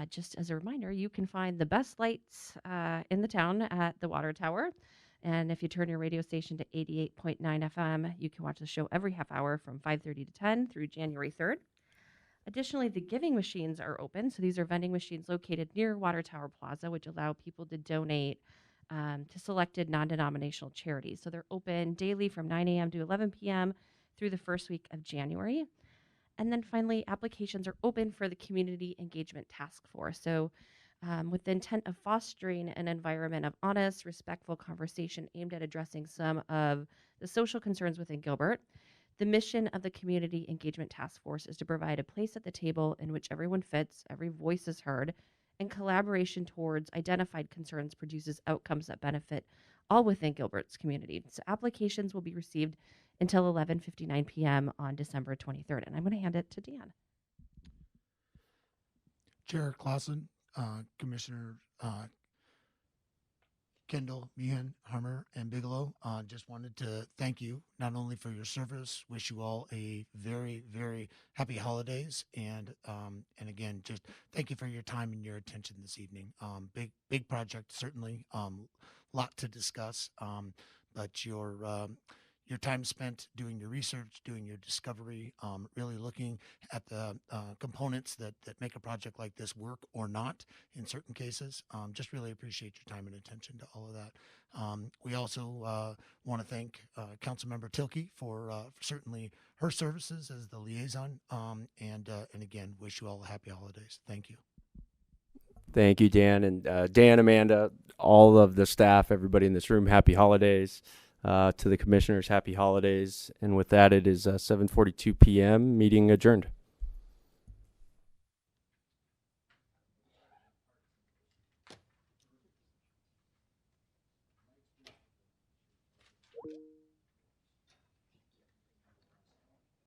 Just as a reminder, you can find the best lights in the town at the Water Tower. And if you turn your radio station to 88.9 FM, you can watch the show every half hour from 5:30 to 10 through January 3rd. Additionally, the giving machines are open. So these are vending machines located near Water Tower Plaza, which allow people to donate to selected non-denominational charities. So they're open daily from 9 a.m. to 11 p.m. through the first week of January. And then finally, applications are open for the Community Engagement Task Force. So with the intent of fostering an environment of honest, respectful conversation aimed at addressing some of the social concerns within Gilbert, the mission of the Community Engagement Task Force is to provide a place at the table in which everyone fits, every voice is heard, and collaboration towards identified concerns produces outcomes that benefit all within Gilbert's community. So applications will be received until 11:59 p.m. on December 23rd. And I'm going to hand it to Dan.
Chair Clausen, Commissioner Kendall, Meehan, Harmer, and Bigelow, just wanted to thank you not only for your service, wish you all a very, very happy holidays, and again, just thank you for your time and your attention this evening. Big project, certainly, lot to discuss, but your time spent doing your research, doing your discovery, really looking at the components that make a project like this work or not in certain cases. Just really appreciate your time and attention to all of that. We also want to thank Councilmember Tilkey for certainly her services as the liaison, and again, wish you all happy holidays. Thank you.
Thank you, Dan. And Dan, Amanda, all of the staff, everybody in this room, happy holidays. To the commissioners, happy holidays. And with that, it is 7:42 p.m. Meeting adjourned.